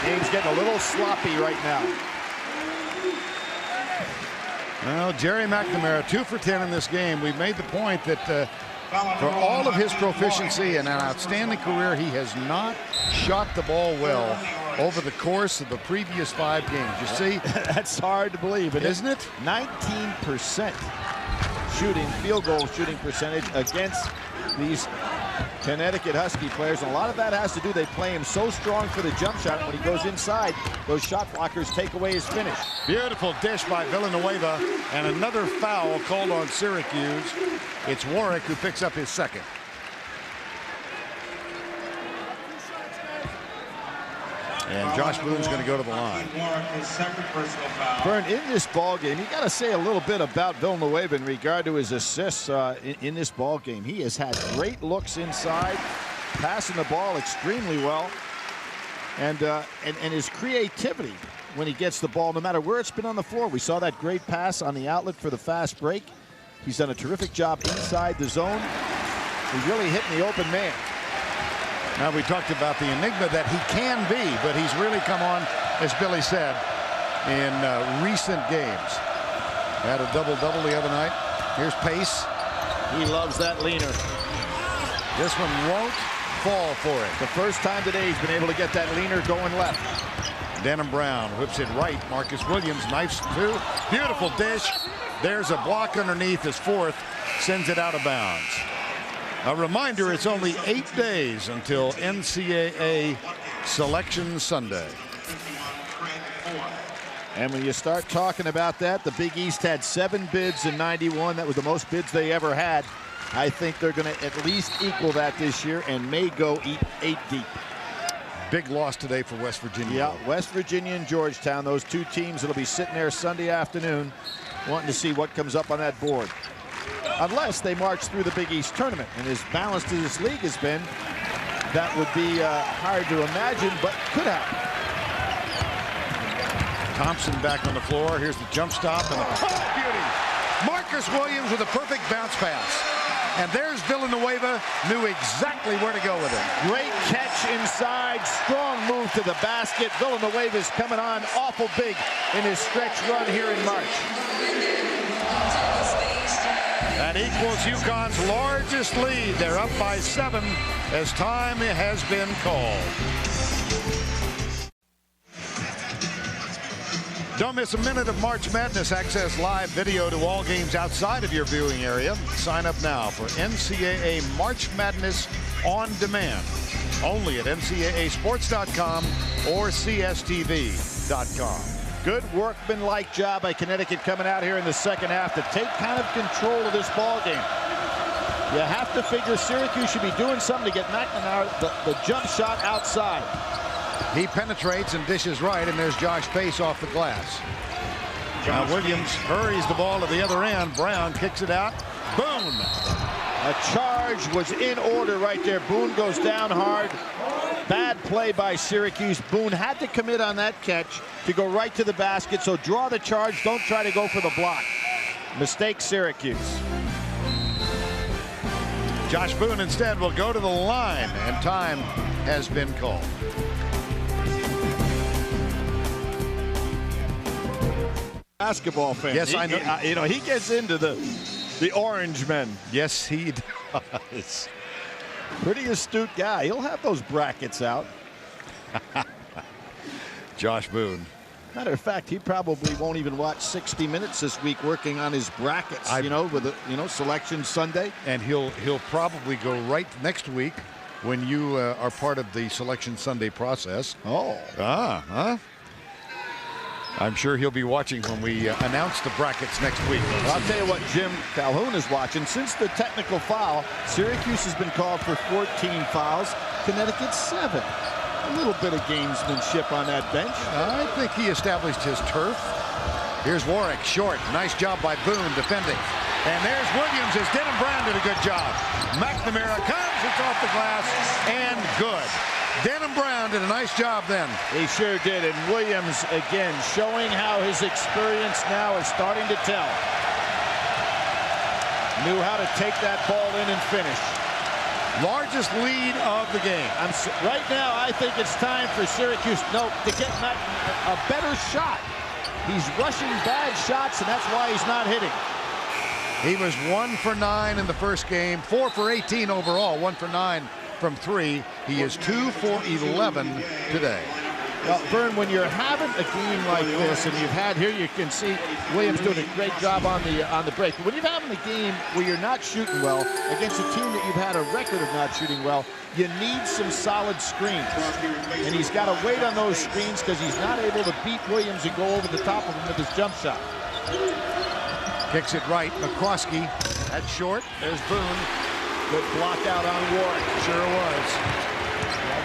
Game's getting a little sloppy right now. Well, Jerry McNamara, 2 for 10 in this game. We've made the point that for all of his proficiency and an outstanding career, he has not shot the ball well over the course of the previous 5 games. You see? That's hard to believe, isn't it? 19% field goal shooting percentage against these Connecticut Husky players, and a lot of that has to do, they play him so strong for the jump shot. When he goes inside, those shot blockers take away his finish. Beautiful dish by Villanueva, and another foul called on Syracuse. It's Warwick who picks up his 2nd. And Josh Boone's going to go to the line. His second personal foul. Vern, in this ball game, you got to say a little bit about Villanueva in regard to his assists in this ball game. He has had great looks inside, passing the ball extremely well, and his creativity when he gets the ball, no matter where it's been on the floor. We saw that great pass on the outlet for the fast break. He's done a terrific job inside the zone. He's really hitting the open man. Now, we talked about the enigma that he can be, but he's really come on, as Billy said, in recent games. Had a double-double the other night. Here's Pace. He loves that leaner. This one won't fall for it. The first time today he's been able to get that leaner going left. Denham Brown whips it right. Marcus Williams knifes two. Beautiful dish. There's a block underneath his fourth. Sends it out of bounds. A reminder, it's only 8 days until NCAA Selection Sunday. And when you start talking about that, the Big East had 7 bids in '91. That was the most bids they ever had. I think they're going to at least equal that this year and may go 8 deep. Big loss today for West Virginia. Yeah, West Virginia and Georgetown, those two teams that'll be sitting there Sunday afternoon wanting to see what comes up on that board. Unless they march through the Big East tournament. And as balanced as this league has been, that would be hard to imagine, but could happen. Thompson back on the floor. Here's the jump stop. And beauty. Marcus Williams with a perfect bounce pass. And there's Villanueva, knew exactly where to go with it. Great catch inside, strong move to the basket. Villanueva's coming on awful big in his stretch run here in March. That equals UConn's largest lead. They're up by 7 as time has been called. Don't miss a minute of March Madness. Access live video to all games outside of your viewing area. Sign up now for NCAA March Madness on demand. Only at ncaasports.com or cstv.com. Good workmanlike job by Connecticut coming out here in the second half to take kind of control of this ball game. You have to figure Syracuse should be doing something to get McNamara the jump shot outside. He penetrates and dishes right, and there's Josh Pace off the glass. Now Williams hurries the ball to the other end. Brown kicks it out. Boone. A charge was in order right there. Boone goes down hard. Bad play by Syracuse. Boone had to commit on that catch to go right to the basket. So draw the charge. Don't try to go for the block. Mistake Syracuse. Josh Boone instead will go to the line, and time has been called. Basketball fan. Yes, I know. You know, he gets into the orange men. Yes, he does. Pretty astute guy. He'll have those brackets out. Josh Boone. Matter of fact, he probably won't even watch 60 Minutes this week working on his brackets, with Selection Sunday. And he'll probably go right next week when you are part of the Selection Sunday process. Oh. I'm sure he'll be watching when we announce the brackets next week. Well, I'll tell you what Jim Calhoun is watching. Since the technical foul, Syracuse has been called for 14 fouls. Connecticut 7. A little bit of gamesmanship on that bench. I think he established his turf. Here's Warwick, short. Nice job by Boone defending. And there's Williams as Denham Brown did a good job. McNamara comes, it's off the glass, and good. Denham Brown did a nice job then. He sure did. And Williams, again, showing how his experience now is starting to tell. Knew how to take that ball in and finish. Largest lead of the game. Right now, I think it's time for Syracuse to get a better shot. He's rushing bad shots, and that's why he's not hitting. He was 1 for 9 in the first game, 4 for 18 overall, 1 for 9 from 3. He is 2 for 11 today. Well, Vern, when you're having a game like this, and you've had here, you can see Williams doing a great job on the break. But when you're having a game where you're not shooting well against a team that you've had a record of not shooting well, you need some solid screens. And he's got to wait on those screens because he's not able to beat Williams and go over the top of him with his jump shot. Kicks it right. McCroskey. That's short. There's Boone. Good block out on Warwick. Sure was.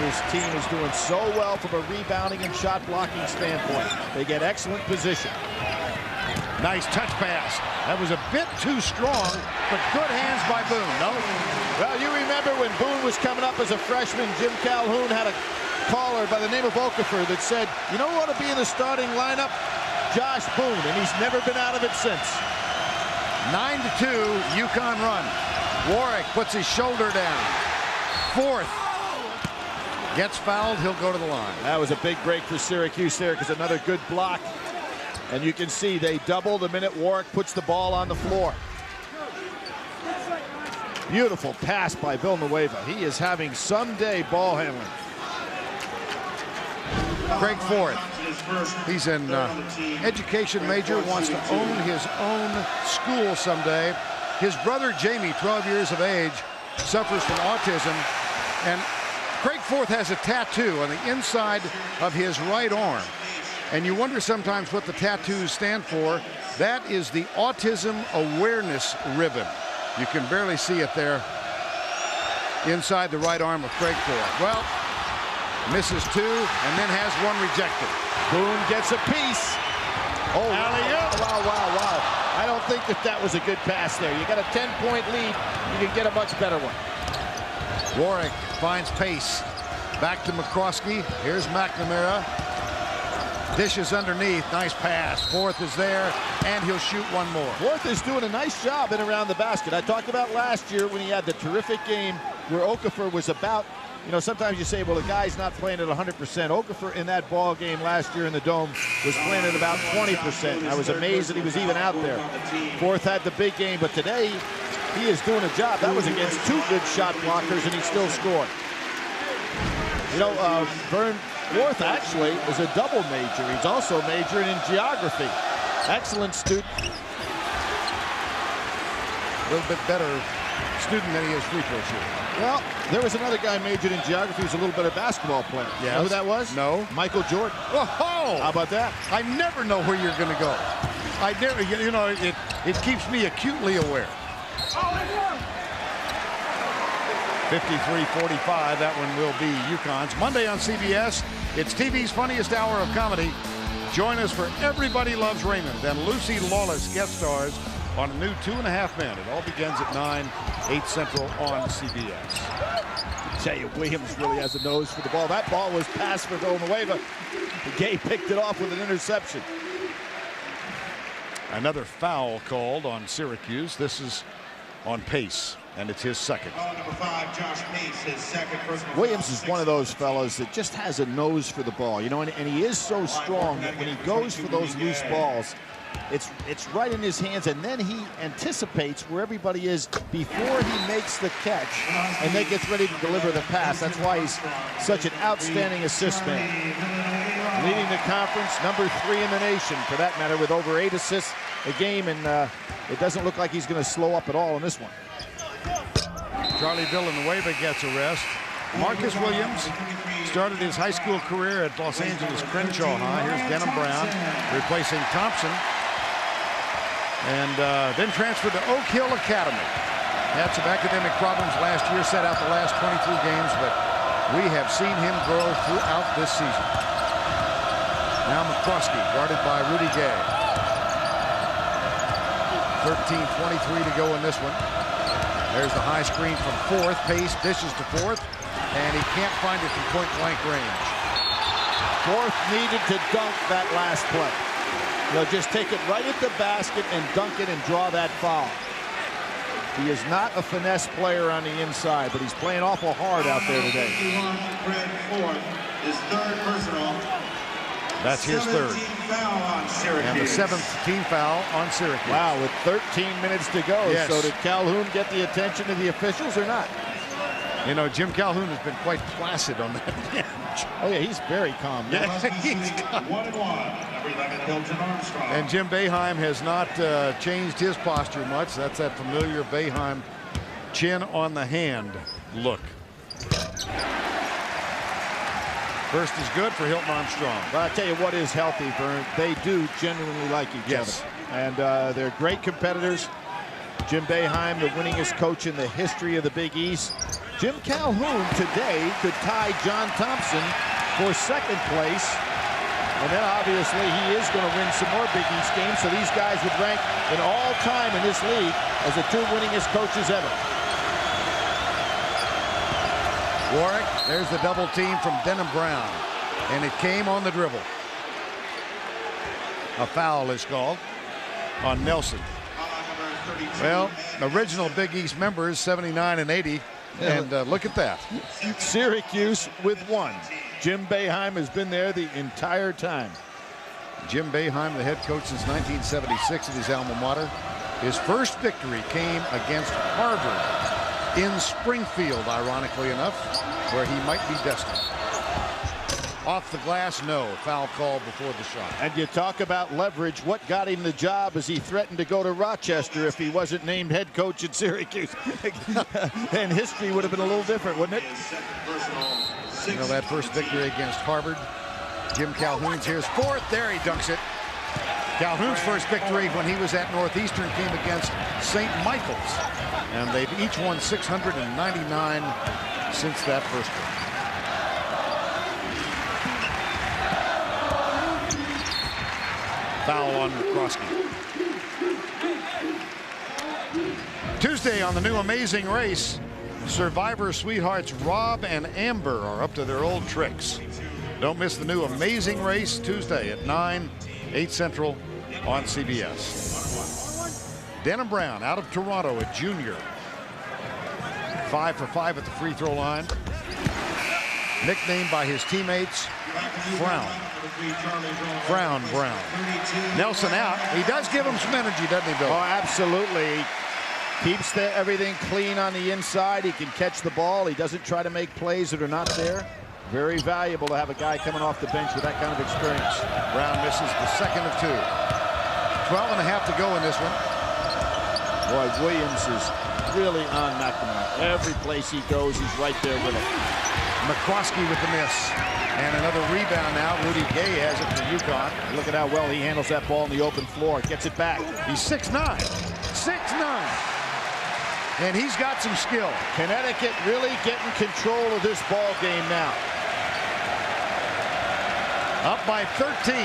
this team is doing so well from a rebounding and shot blocking standpoint. They get excellent position. Nice touch pass. That was a bit too strong, but good hands by Boone. No? Well, you remember when Boone was coming up as a freshman, Jim Calhoun had a caller by the name of Okafor that said, you know who ought to be in the starting lineup? Josh Boone, and he's never been out of it since. 9-2, UConn run. Warwick puts his shoulder down. Fourth. Gets fouled, he'll go to the line. That was a big break for Syracuse there because another good block. And you can see they double the minute Warwick puts the ball on the floor. Beautiful pass by Villanueva. He is having some day ball handling. Craig Forth. He's an education major, wants to own his own school someday. His brother Jamie, 12 years of age, suffers from autism. And Craig Forth has a tattoo on the inside of his right arm. And you wonder sometimes what the tattoos stand for. That is the Autism Awareness Ribbon. You can barely see it there inside the right arm of Craig Forth. Well, misses two and then has one rejected. Boone gets a piece. Oh, wow. I don't think that was a good pass there. You got a 10-point lead. You can get a much better one. Warwick finds pace. Back to McCroskey. Here's McNamara. Dishes underneath. Nice pass. Forth is there, and he'll shoot one more. Forth is doing a nice job in around the basket. I talked about last year when he had the terrific game where Okafor was about, you know, sometimes you say, well, the guy's not playing at 100%. Okafor in that ball game last year in the Dome was playing at about 20%. I was amazed that he was even out there. Forth had the big game, but today he is doing a job. That was against two good shot blockers, and he still scored. You know, Forth actually is a double major. He's also majoring in geography. Excellent student. A little bit better student than he is free throw shooter. Well, there was another guy majored in geography who's a little better basketball player. Yes. Know who that was? No. Michael Jordan. Oh! How about that? I never know where you're going to go. I never, you know, it keeps me acutely aware. 53-45, that one will be UConn's. Monday on CBS, it's TV's funniest hour of comedy. Join us for Everybody Loves Raymond. Then Lucy Lawless guest stars on a new 2.5 Men. It all begins at 9, 8 Central on CBS. I tell you, Williams really has a nose for the ball. That ball was passed for Villanueva. Gay picked it off with an interception. Another foul called on Syracuse. This is on Pace, and it's his second. Number 5, Josh Pace, his second personal. Williams is one of those fellas that just has a nose for the ball, you know, and he is so strong that when he goes for those loose balls, it's right in his hands, and then he anticipates where everybody is before he makes the catch and then gets ready to deliver the pass. That's why he's such an outstanding assist man. Leading the conference, number 3 in the nation, for that matter, with over 8 assists a game, and it doesn't look like he's going to slow up at all in this one. Charlie Villanueva gets a rest. Marcus Williams started his high school career at Los Angeles Crenshaw High. Here's Denham Brown replacing Thompson. And then transferred to Oak Hill Academy. Had some academic problems last year, set out the last 23 games, but we have seen him grow throughout this season. Now McCroskey, guarded by Rudy Gay. 13:23 to go in this one. There's the high screen from Forth. Pace dishes to Forth, and he can't find it from point-blank range. Forth needed to dunk that last play. They'll just take it right at the basket and dunk it and draw that foul. He is not a finesse player on the inside, but he's playing awful hard out there today. Craig Forth, his third personal. That's his third. Foul on Syracuse. And the 7th team foul on Syracuse. Wow, with 13 minutes to go. Yes. So did Calhoun get the attention of the officials or not? You know, Jim Calhoun has been quite placid on that bench. Oh, yeah, he's very calm. Yeah, he's got... 1-1. Number 11, Hilton Armstrong. And Jim Boeheim has not changed his posture much. That's that familiar Boeheim chin on the hand look. First is good for Hilton Armstrong. But I tell you what is healthy, Vern. They do genuinely like each other. And they're great competitors. Jim Boeheim, the winningest coach in the history of the Big East. Jim Calhoun today could tie John Thompson for second place. And then obviously he is going to win some more Big East games. So these guys would rank in all time in this league as the 2 winningest coaches ever. Warwick, there's the double team from Denham Brown. And it came on the dribble. A foul is called on Nelson. Well, original Big East members, 79 and 80. And look at that. Syracuse with 1. Jim Boeheim has been there the entire time. Jim Boeheim, the head coach since 1976 at his alma mater. His first victory came against Harvard in Springfield, ironically enough, where he might be destined. Off the glass, no. Foul call before the shot. And you talk about leverage. What got him the job as he threatened to go to Rochester if he wasn't named head coach at Syracuse. And history would have been a little different, wouldn't it? You know, that first victory against Harvard. Jim Calhoun's here's 4th. There he dunks it. Calhoun's first victory when he was at Northeastern came against St. Michael's. And they've each won 699 since that first one. Foul on McCroskey. Tuesday on the new Amazing Race, Survivor sweethearts Rob and Amber are up to their old tricks. Don't miss the new Amazing Race Tuesday at 9, 8 Central on CBS. Denham Brown out of Toronto, a junior. 5 for 5 at the free throw line. Nicknamed by his teammates Frown. Frown Brown. Nelson out. He does give him some energy, doesn't he, Bill? Oh, absolutely. Keeps everything clean on the inside. He can catch the ball. He doesn't try to make plays that are not there. Very valuable to have a guy coming off the bench with that kind of experience. Brown misses the second of 2. 12 and a half to go in this one. Boy, Williams is really on McNamara. Every place he goes, he's right there with him. McCroskey with the miss. And another rebound now. Rudy Gay has it for UConn. Look at how well he handles that ball on the open floor. Gets it back. He's 6'9". 6'9". And he's got some skill. Connecticut really getting control of this ball game now. Up by 13.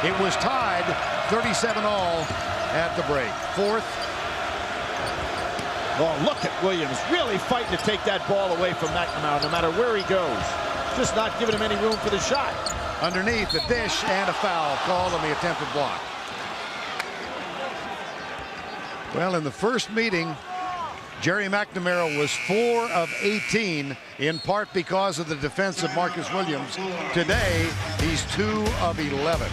It was tied 37-all at the break. 4th. Oh, look at Williams really fighting to take that ball away from McNamara no matter where he goes. Just not giving him any room for the shot. Underneath the dish and a foul called on the attempted block. Well, in the first meeting, Jerry McNamara was 4 of 18, in part because of the defense of Marcus Williams. Today, he's 2 of 11.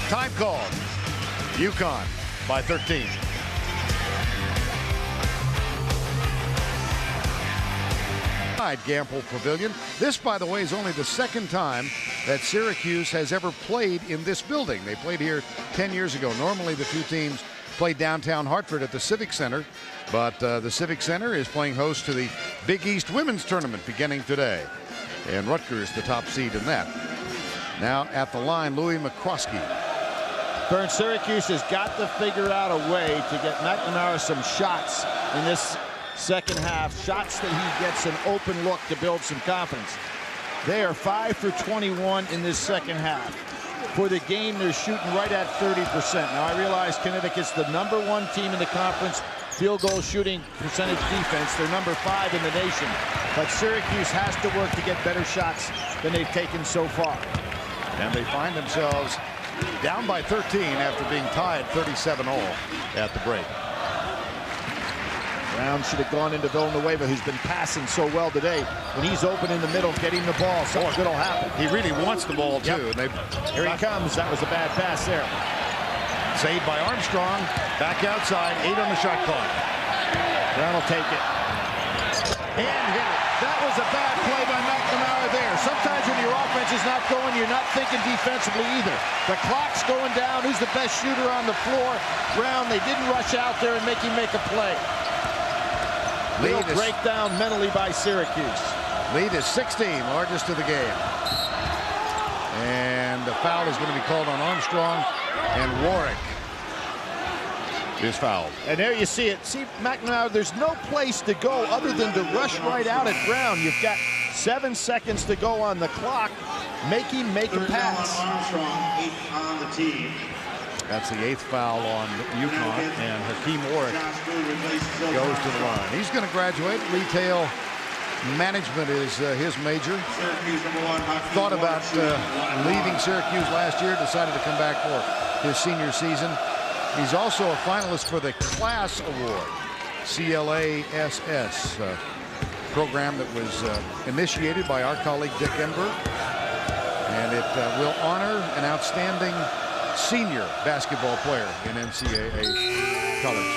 Time called. UConn by 13. Gamble Pavilion. This, by the way, is only the second time that Syracuse has ever played in this building. They played here 10 years ago. Normally, the 2 teams play downtown Hartford at the Civic Center, but the Civic Center is playing host to the Big East Women's Tournament beginning today. And Rutgers, the top seed in that. Now at the line, Louis McCroskey. Burn, Syracuse has got to figure out a way to get McNamara some shots in this second half. Shots that he gets an open look to build some confidence. They are 5 for 21 in this second half. For the game, they're shooting right at 30%. Now, I realize Connecticut's the #1 team in the conference field goal shooting percentage defense. They're #5 in the nation. But Syracuse has to work to get better shots than they've taken so far. And they find themselves down by 13 after being tied 37-all at the break. Brown should have gone into Villanueva, who's been passing so well today. When he's open in the middle, getting the ball, something good will happen. He really wants the ball, too. Yep. Here he comes. That was a bad pass there. Saved by Armstrong. Back outside. 8 on the shot clock. Brown will take it. And hit it. That was a bad play by McNamara there. Sometimes when your offense is not going, you're not thinking defensively either. The clock's going down. Who's the best shooter on the floor? Brown. They didn't rush out there and make him make a play. Real breakdown mentally by Syracuse. Lead is 16, largest of the game. And the foul is going to be called on Armstrong and Warwick. is fouled. And there you see it. See, McNamara, there's no place to go other than to rush right out at Brown. You've got 7 seconds to go on the clock. Make him make a pass. On the team. That's the 8th foul on UConn, and Hakeem Warwick goes to the line. He's going to graduate. Retail management is his major. Thought about leaving Syracuse last year, decided to come back for his senior season. He's also a finalist for the Class Award, CLASS, program that was initiated by our colleague Dick Enberg, and it will honor an outstanding senior basketball player in NCAA college.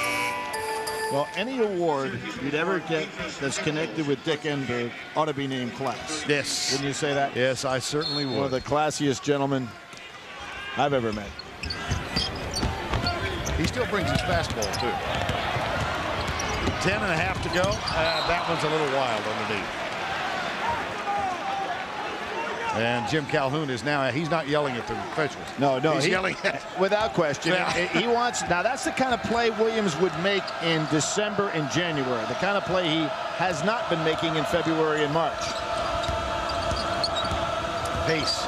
Well, any award you'd ever get that's connected with Dick Enberg ought to be named Class. Yes. Wouldn't you say that? Yes, I certainly would. One of the classiest gentlemen I've ever met. He still brings his fastball, too. 10.5 to go. That one's a little wild underneath. And Jim Calhoun is now, he's not yelling at the officials. No, he's yelling at. Without question. Yeah. He wants, now that's the kind of play Williams would make in December and January. The kind of play he has not been making in February and March. Pace.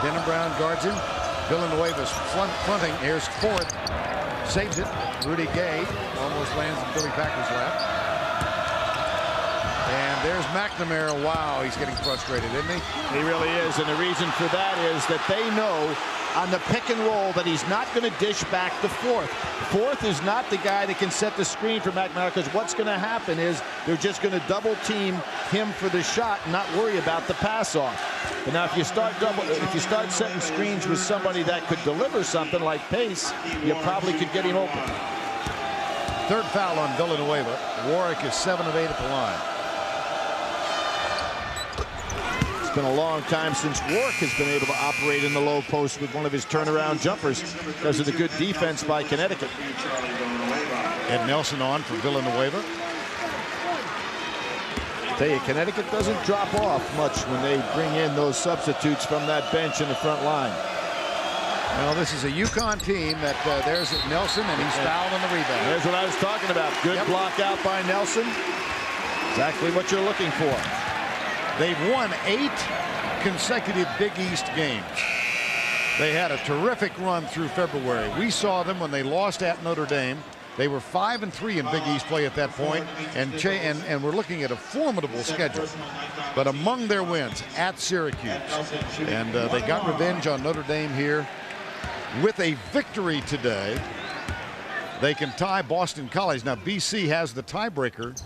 Denham Brown guards him. Villanueva's fronting. Here's fourth. Saves it. Rudy Gay almost lands in Billy Packer's lap. And there's McNamara. Wow, he's getting frustrated, isn't he? He really is, and the reason for that is that they know on the pick and roll that he's not going to dish back to Fourth. Fourth is not the guy that can set the screen for McNamara, because what's going to happen is they're just going to double team him for the shot and not worry about the pass off. But now if you start setting screens with somebody that could deliver something like Pace, you probably could get him open. Third foul on Villanueva. Warwick is 7 of 8 at the line. It's been a long time since Warwick has been able to operate in the low post with one of his turnaround jumpers because of the good defense by Connecticut. Ed Nelson on for Villanueva. Tell you, Connecticut doesn't drop off much when they bring in those substitutes from that bench in the front line. Well, this is a UConn team that there's Nelson, and he's fouled on the rebound. There's what I was talking about. Good block out by Nelson. Exactly what you're looking for. They've won 8 consecutive Big East games. They had a terrific run through February. We saw them when they lost at Notre Dame. They were 5-3 in Big East play at that point, and we're looking at a formidable schedule. But among their wins, at Syracuse, and they got revenge on Notre Dame here with a victory today. They can tie Boston College. Now BC has the tiebreaker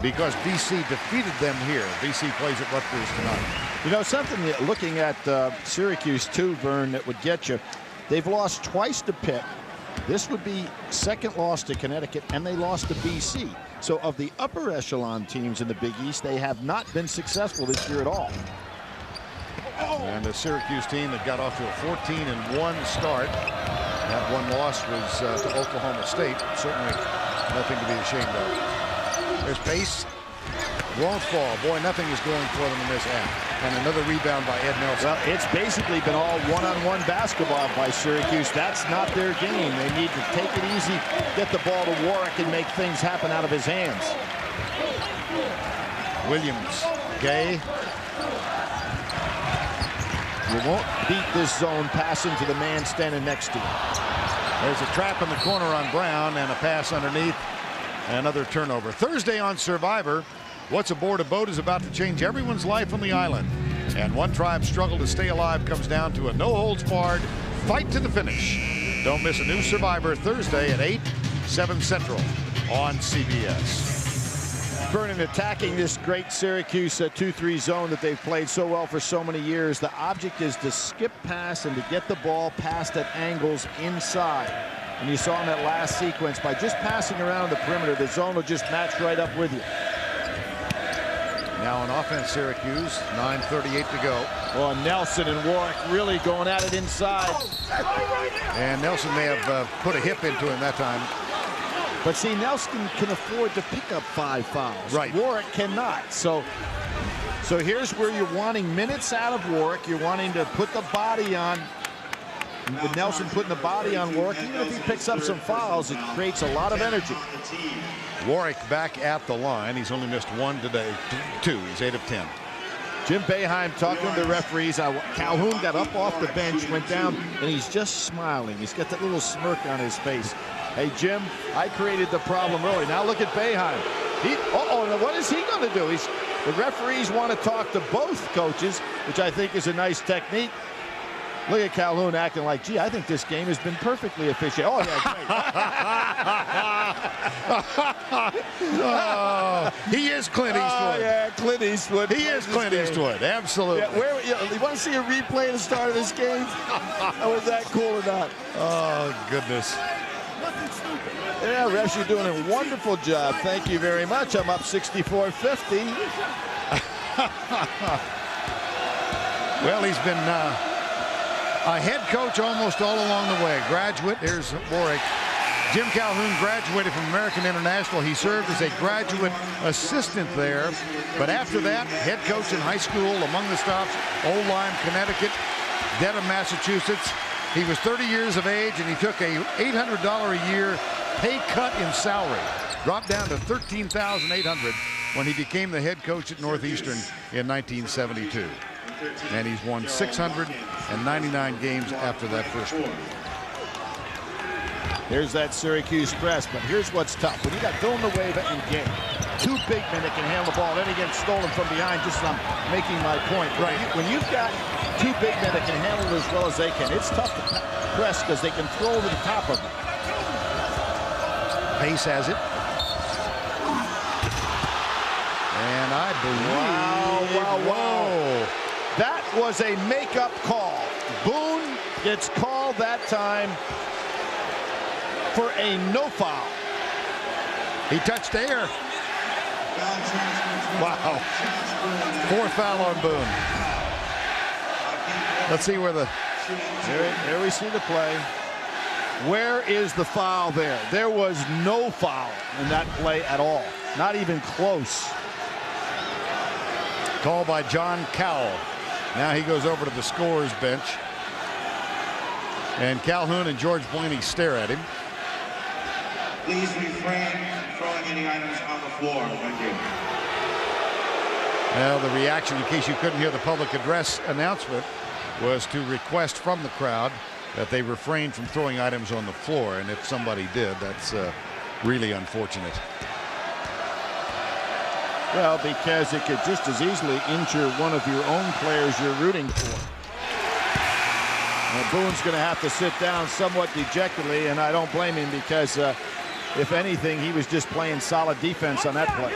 because BC defeated them here. BC plays at Rutgers tonight. You know, something that, looking at Syracuse too, Vern, that would get you. They've lost twice to Pitt. This would be second loss to Connecticut, and they lost to BC. So of the upper echelon teams in the Big East, they have not been successful this year at all. And the Syracuse team that got off to a 14-1 start. That one loss was to Oklahoma State. Certainly nothing to be ashamed of. There's Pace. Won't fall. Boy, nothing is going for them in this half. And another rebound by Ed Nelson. Well, it's basically been all one-on-one basketball by Syracuse. That's not their game. They need to take it easy, get the ball to Warwick, and make things happen out of his hands. Williams. Gay. You won't beat this zone passing to the man standing next to you. There's a trap in the corner on Brown and a pass underneath. Another turnover. Thursday on Survivor, what's aboard a boat is about to change everyone's life on the island. And one tribe's struggle to stay alive comes down to a no-holds-barred fight to the finish. Don't miss a new Survivor Thursday at 8, 7 Central on CBS. Vernon attacking this great Syracuse 2-3 zone that they've played so well for so many years. The object is to skip pass and to get the ball past at angles inside. And you saw in that last sequence, by just passing around the perimeter, the zone will just match right up with you. Now on offense, Syracuse, 9:38 to go. Well, Nelson and Warwick really going at it inside. And Nelson may have put a hip into him that time. But see, Nelson can afford to pick up 5 fouls. Right. Warwick cannot. So here's where you're wanting minutes out of Warwick. You're wanting to put the body on with Nelson putting the body on Warwick, even if he picks up some fouls, it creates a lot of energy. Warwick back at the line. He's only missed one today, two. He's 8 of 10. Jim Boeheim talking to the referees. Calhoun got up off the bench, went down, and he's just smiling. He's got that little smirk on his face. Hey, Jim, I created the problem early. Now look at Boeheim. What is he going to do? The referees want to talk to both coaches, which I think is a nice technique. Look at Calhoun acting like, gee, I think this game has been perfectly efficient. Oh, yeah, great. Oh, he is Clint Eastwood. Oh, yeah, Clint Eastwood. He is Clint Eastwood, absolutely. Yeah, you want to see a replay of the start of this game? Was that cool or not? Oh, goodness. Yeah, refs, you're doing a wonderful job. Thank you very much. I'm up 64-50. Well, he's been a head coach almost all along the way. Graduate, here's Warwick. Jim Calhoun graduated from American International. He served as a graduate assistant there. But after that, head coach in high school, among the stops, Old Lyme, Connecticut, Dedham, Massachusetts. He was 30 years of age, and he took a $800 a year pay cut in salary. Dropped down to $13,800 when he became the head coach at Northeastern in 1972. And he's won 699 games after that first one. Here's that Syracuse press, but here's what's tough. When you got Villanueva and Gay, two big men that can handle the ball, then he gets stolen from behind, just as I'm making my point. Right. When you've got two big men that can handle it as well as they can, it's tough to press because they can throw over the top of them. Pace has it. And I believe... Wow. That was a makeup call. Boone gets called that time for a no foul. He touched air. Wow. Fourth foul on Boone. Let's see where the... There we see the play. Where is the foul there? There was no foul in that play at all. Not even close. Called by John Cowell. Now he goes over to the scorer's bench. And Calhoun and George Blaney stare at him. Please refrain from throwing any items on the floor. Thank you. Well, the reaction, in case you couldn't hear the public address announcement, was to request from the crowd that they refrain from throwing items on the floor. And if somebody did, that's really unfortunate. Well, because it could just as easily injure one of your own players you're rooting for. Now, Boone's going to have to sit down somewhat dejectedly, and I don't blame him because, if anything, he was just playing solid defense on that play.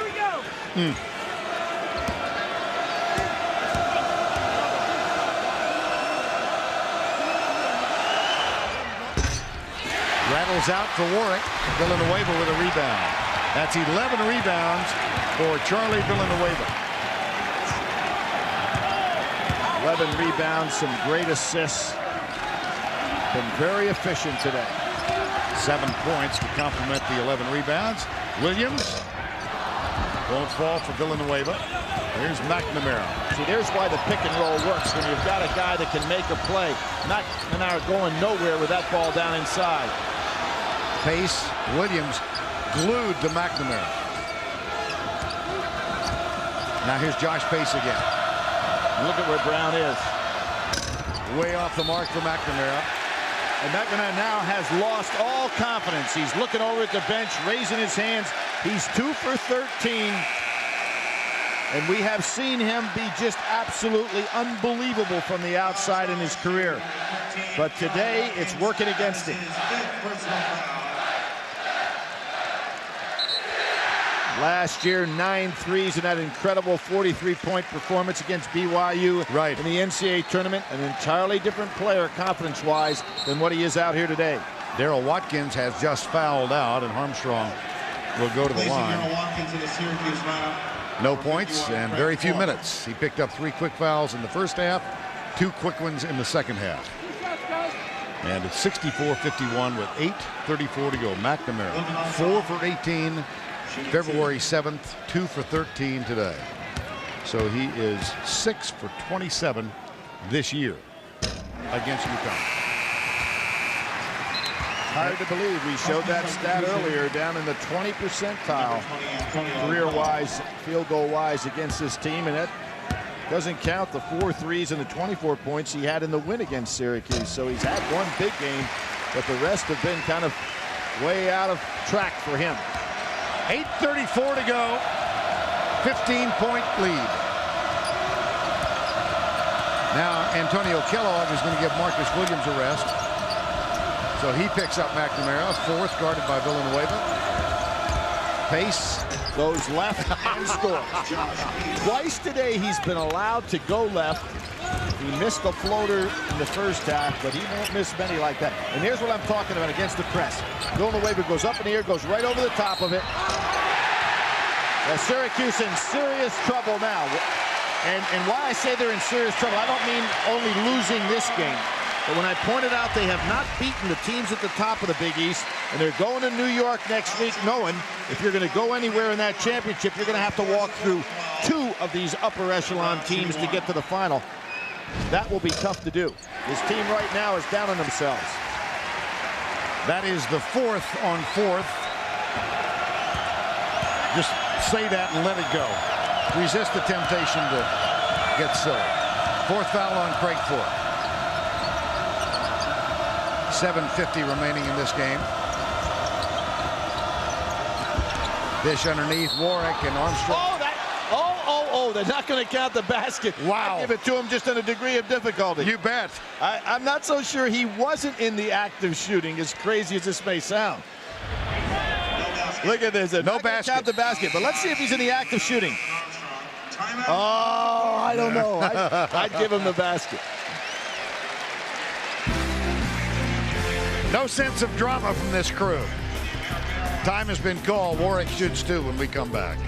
Rattles out for Warwick. Villanueva with a rebound. That's 11 rebounds for Charlie Villanueva. 11 rebounds, some great assists. Been very efficient today. 7 points to complement the 11 rebounds. Williams won't fall for Villanueva. Here's McNamara. See, there's why the pick and roll works, when you've got a guy that can make a play. McNamara going nowhere with that ball down inside. Pace, Williams glued to McNamara. Now here's Josh Pace again. Look at where Brown is. Way off the mark for McNamara. And McNamara now has lost all confidence. He's looking over at the bench, raising his hands. He's 2 for 13. And we have seen him be just absolutely unbelievable from the outside in his career. But today, it's working against him. Last year, 9 threes in that incredible 43-point performance against BYU in the NCAA tournament. An entirely different player confidence-wise than what he is out here today. Darrell Watkins has just fouled out, and Armstrong will go to the line. No points and very few minutes. He picked up 3 quick fouls in the first half, 2 quick ones in the second half. And it's 64-51 with 8:34 to go. McNamara, 4 for 18. February 7th, 2 for 13 today. So he is 6 for 27 this year against UConn. Hard to believe. We showed that stat earlier, down in the 20 percentile career-wise, field goal-wise against this team, and that doesn't count the 4 threes and the 24 points he had in the win against Syracuse. So he's had one big game, but the rest have been kind of way out of track for him. 8:34 to go. 15-point lead. Now Antonio Kellogg is going to give Marcus Williams a rest. So he picks up McNamara, fourth, guarded by Villanueva. Pace goes left and scores. Twice today he's been allowed to go left. He missed a floater in the first half, but he won't miss many like that. And here's what I'm talking about against the press. Villanueva goes up in the air, goes right over the top of it. Syracuse in serious trouble now. And why I say they're in serious trouble, I don't mean only losing this game. But when I pointed out they have not beaten the teams at the top of the Big East, and they're going to New York next week knowing if you're going to go anywhere in that championship, you're going to have to walk through 2 of these upper echelon teams to get to the final. That will be tough to do. This team right now is down on themselves. That is the 4th on 4th. Just say that and let it go. Resist the temptation to get silly. 4th foul on Craig Ford. 7:50 remaining in this game. Dish underneath Warwick and Armstrong. They're not going to count the basket. Wow. I give it to him just in a degree of difficulty. You bet. I'm not so sure he wasn't in the act of shooting, as crazy as this may sound. Look at this. No basket. Count the basket, but let's see if he's in the act of shooting. Oh, I don't know. I'd give him the basket. No sense of drama from this crew. Time has been called. Warwick shoots 2 when we come back.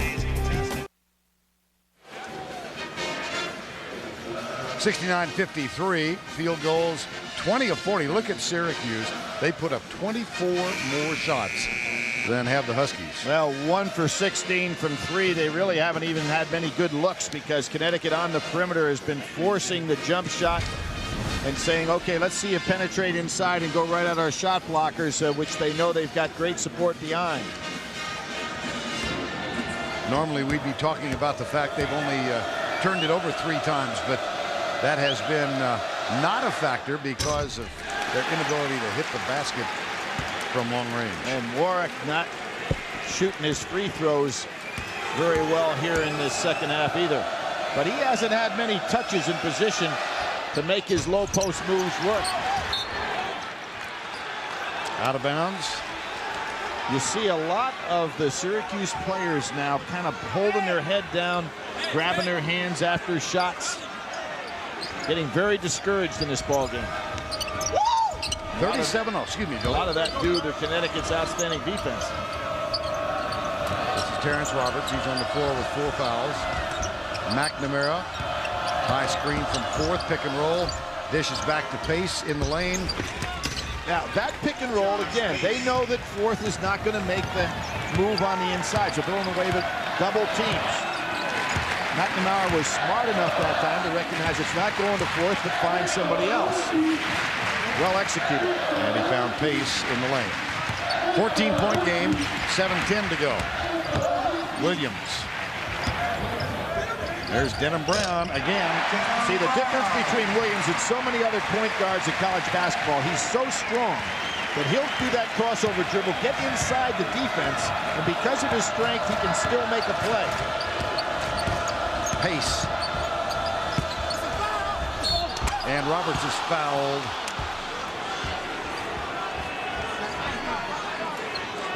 69-53, field goals, 20 of 40. Look at Syracuse. They put up 24 more shots than have the Huskies. Well, 1 for 16 from 3. They really haven't even had many good looks because Connecticut on the perimeter has been forcing the jump shot and saying, okay, let's see you penetrate inside and go right at our shot blockers, which they know they've got great support behind. Normally we'd be talking about the fact they've only turned it over 3 times, but that has been not a factor because of their inability to hit the basket from long range. And Warwick not shooting his free throws very well here in this second half either. But he hasn't had many touches in position to make his low post moves work. Out of bounds. You see a lot of the Syracuse players now kind of holding their head down, grabbing their hands after shots. Getting very discouraged in this ball game. 37. Excuse me, Bill. A lot of that due to Connecticut's outstanding defense. This is Terrence Roberts. He's on the floor with 4 fouls. McNamara, high screen from 4th, pick and roll. Dishes back to Pace in the lane. Now that pick and roll again. They know that 4th is not going to make the move on the inside, so throwing away the double teams. McNamara was smart enough that time to recognize it's not going to 4th, but find somebody else. Well executed. And he found Pace in the lane. 14-point game, 7:10 to go. Williams. There's Denham Brown again. See the difference between Williams and so many other point guards in college basketball. He's so strong that he'll do that crossover dribble, get inside the defense, and because of his strength, he can still make a play. Pace. And Roberts is fouled.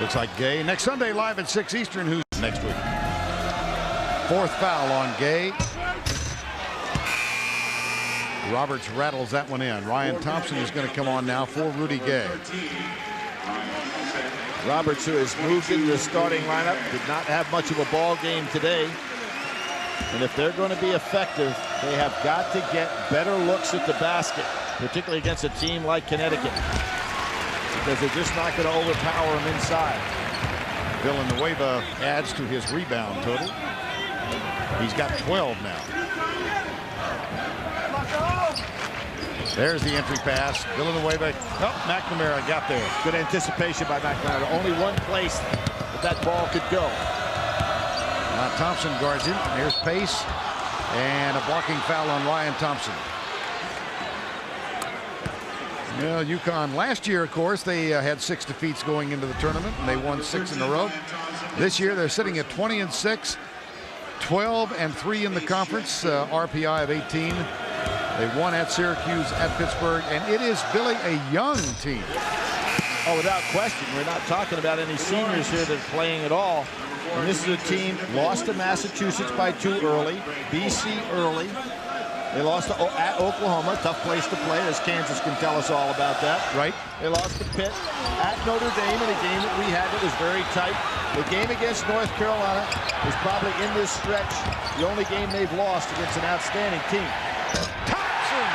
Looks like Gay. Next Sunday live at 6 Eastern. Who's next week? 4th foul on Gay. Roberts rattles that one in. Ryan Thompson is going to come on now for Rudy Gay. Roberts, who has moved into the starting lineup, did not have much of a ball game today. And if they're going to be effective, they have got to get better looks at the basket, particularly against a team like Connecticut, because they're just not going to overpower them inside. Villanueva adds to his rebound total. He's got 12 now. There's the entry pass. Villanueva. Oh, McNamara got there. Good anticipation by McNamara. Only one place that ball could go. Now Thompson guards him. Here's Pace. And a blocking foul on Ryan Thompson. Well, UConn last year, of course, they had 6 defeats going into the tournament, and they won 6 in a row. This year, they're sitting at 20-6, 12-3 in the conference, RPI of 18. They won at Syracuse, at Pittsburgh, and it is, Billy, a young team. Oh, without question. We're not talking about any seniors here that are playing at all. And this is a team lost to Massachusetts by 2 early, BC early. They lost at Oklahoma, tough place to play, as Kansas can tell us all about that. Right. They lost to Pitt, at Notre Dame in a game that we had that was very tight. The game against North Carolina is probably in this stretch the only game they've lost against an outstanding team. Thompson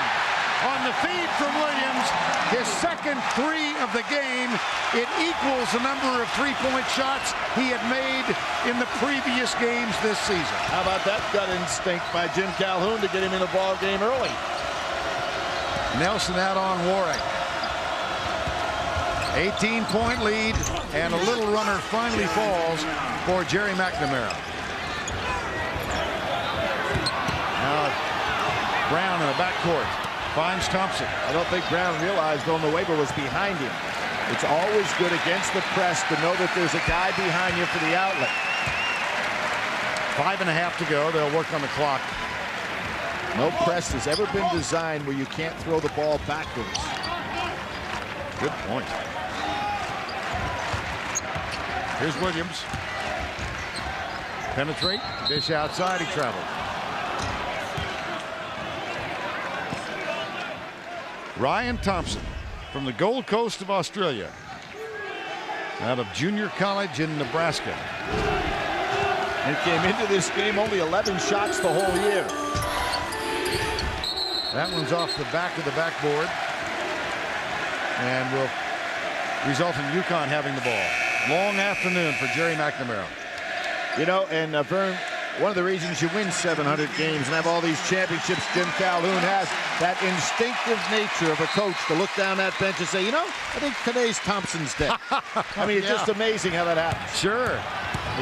on the feed from Williams, his second 3 of the game. It equals the number of 3-point shots he had made in the previous games this season. How about that gut instinct by Jim Calhoun to get him in the ball game early? Nelson out on Warwick. 18-point lead, and a little runner finally falls for Jerry McNamara. Now Brown in the backcourt finds Thompson. I don't think Brown realized Villanueva was behind him. It's always good against the press to know that there's a guy behind you for the outlet. 5.5 to go. They'll work on the clock. No press has ever been designed where you can't throw the ball backwards. Good point. Here's Williams. Penetrate. Dish outside. He traveled. Ryan Thompson from the Gold Coast of Australia, out of junior college in Nebraska. He came into this game only 11 shots the whole year. That one's off the back of the backboard and will result in UConn having the ball. Long afternoon for Jerry McNamara. You know, and Vern, one of the reasons you win 700 games and have all these championships Jim Calhoun has, that instinctive nature of a coach to look down that bench and say, you know, I think today's Thompson's day. I mean, it's just amazing how that happens. Sure.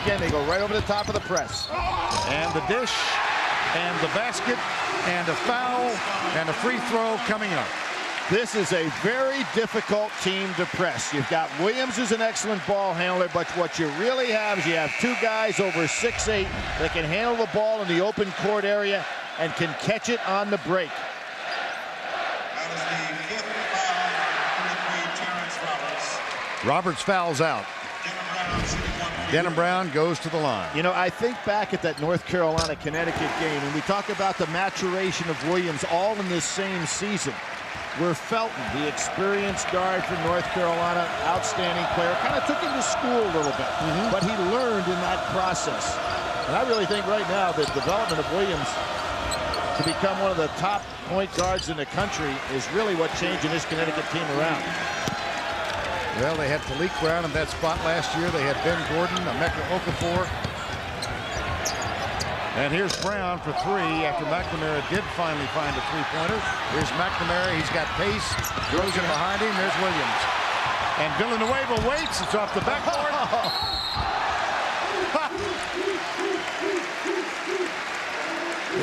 Again, they go right over the top of the press. And the dish, and the basket, and a foul, and a free throw coming up. This is a very difficult team to press. You've got Williams, who's an excellent ball handler, but what you really have is you have 2 guys over 6'8" that can handle the ball in the open court area and can catch it on the break. That is the 5th foul from the Terrence Roberts. Roberts fouls out. Denham Brown goes to the line. You know, I think back at that North Carolina-Connecticut game, and we talk about the maturation of Williams all in this same season, where Felton, the experienced guard from North Carolina, outstanding player, kind of took him to school a little bit, but he learned in that process. And I really think right now the development of Williams to become one of the top point guards in the country is really what changing this Connecticut team around. Well, they had Talik Brown in that spot last year. They had Ben Gordon, Emeka Okafor. And here's Brown for 3 after McNamara did finally find a 3-pointer. Here's McNamara. He's got pace. Throws it behind him. There's Williams. And Villanueva waits. It's off the backboard.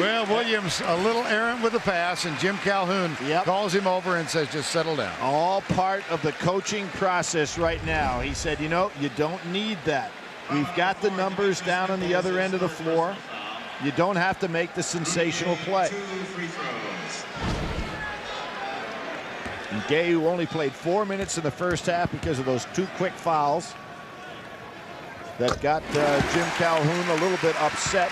Well, Williams a little errant with the pass, and Jim Calhoun calls him over and says, just settle down. All part of the coaching process right now. He said, you know, you don't need that. We've got the numbers down on the other end of the floor. You don't have to make the sensational play. And Gay, who only played 4 minutes in the first half because of those 2 quick fouls that got Jim Calhoun a little bit upset,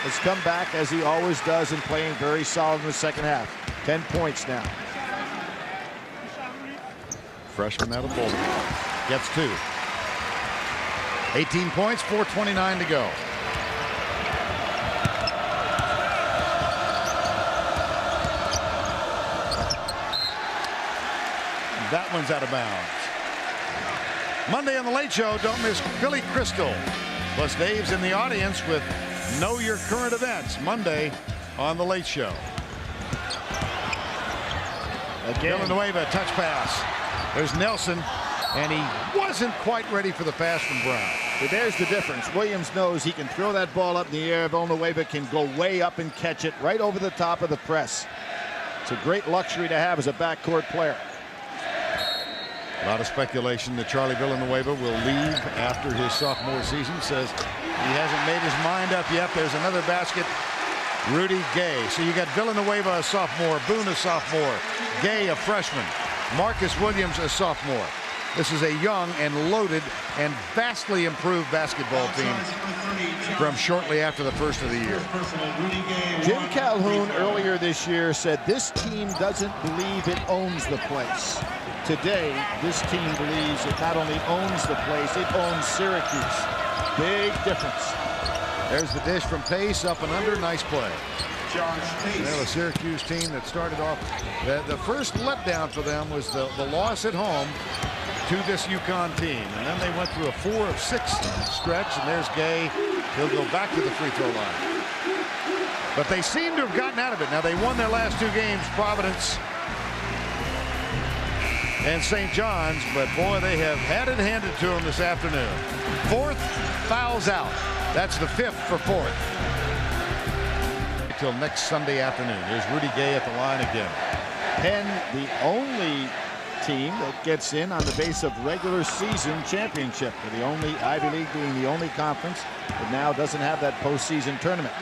has come back, as he always does, and playing very solid in the second half. 10 points now. Freshman out of Baltimore. Gets 2. 18 points, 4:29 to go. That one's out of bounds. Monday on the Late Show, don't miss Billy Crystal. Plus Dave's in the audience with Know Your Current Events. Monday on the Late Show. Again. Villanueva, touch pass. There's Nelson, and he wasn't quite ready for the pass from Brown. But there's the difference. Williams knows he can throw that ball up in the air. Villanueva can go way up and catch it right over the top of the press. It's a great luxury to have as a backcourt player. A lot of speculation that Charlie Villanueva will leave after his sophomore season. Says he hasn't made his mind up yet. There's another basket. Rudy Gay. So you got Villanueva, a sophomore, Boone, a sophomore, Gay, a freshman, Marcus Williams, a sophomore. This is a young and loaded and vastly improved basketball team from shortly after the first of the year. Jim Calhoun earlier this year said this team doesn't believe it owns the place. Today, this team believes it not only owns the place, it owns Syracuse. Big difference. There's the dish from Pace, up and under. Nice play. Well, a Syracuse team that started off, the first letdown for them was the loss at home to this UConn team. And then they went through a 4 of 6 stretch, and there's Gay. He'll go back to the free throw line. But they seem to have gotten out of it. Now, they won their last 2 games, Providence and St. John's, but boy, they have had it handed to them this afternoon. 4th, fouls out. That's the 5th for 4th. Until next Sunday afternoon. There's Rudy Gay at the line again. Penn, the only team that gets in on the base of regular season championship. The only Ivy League being the only conference that now doesn't have that postseason tournament.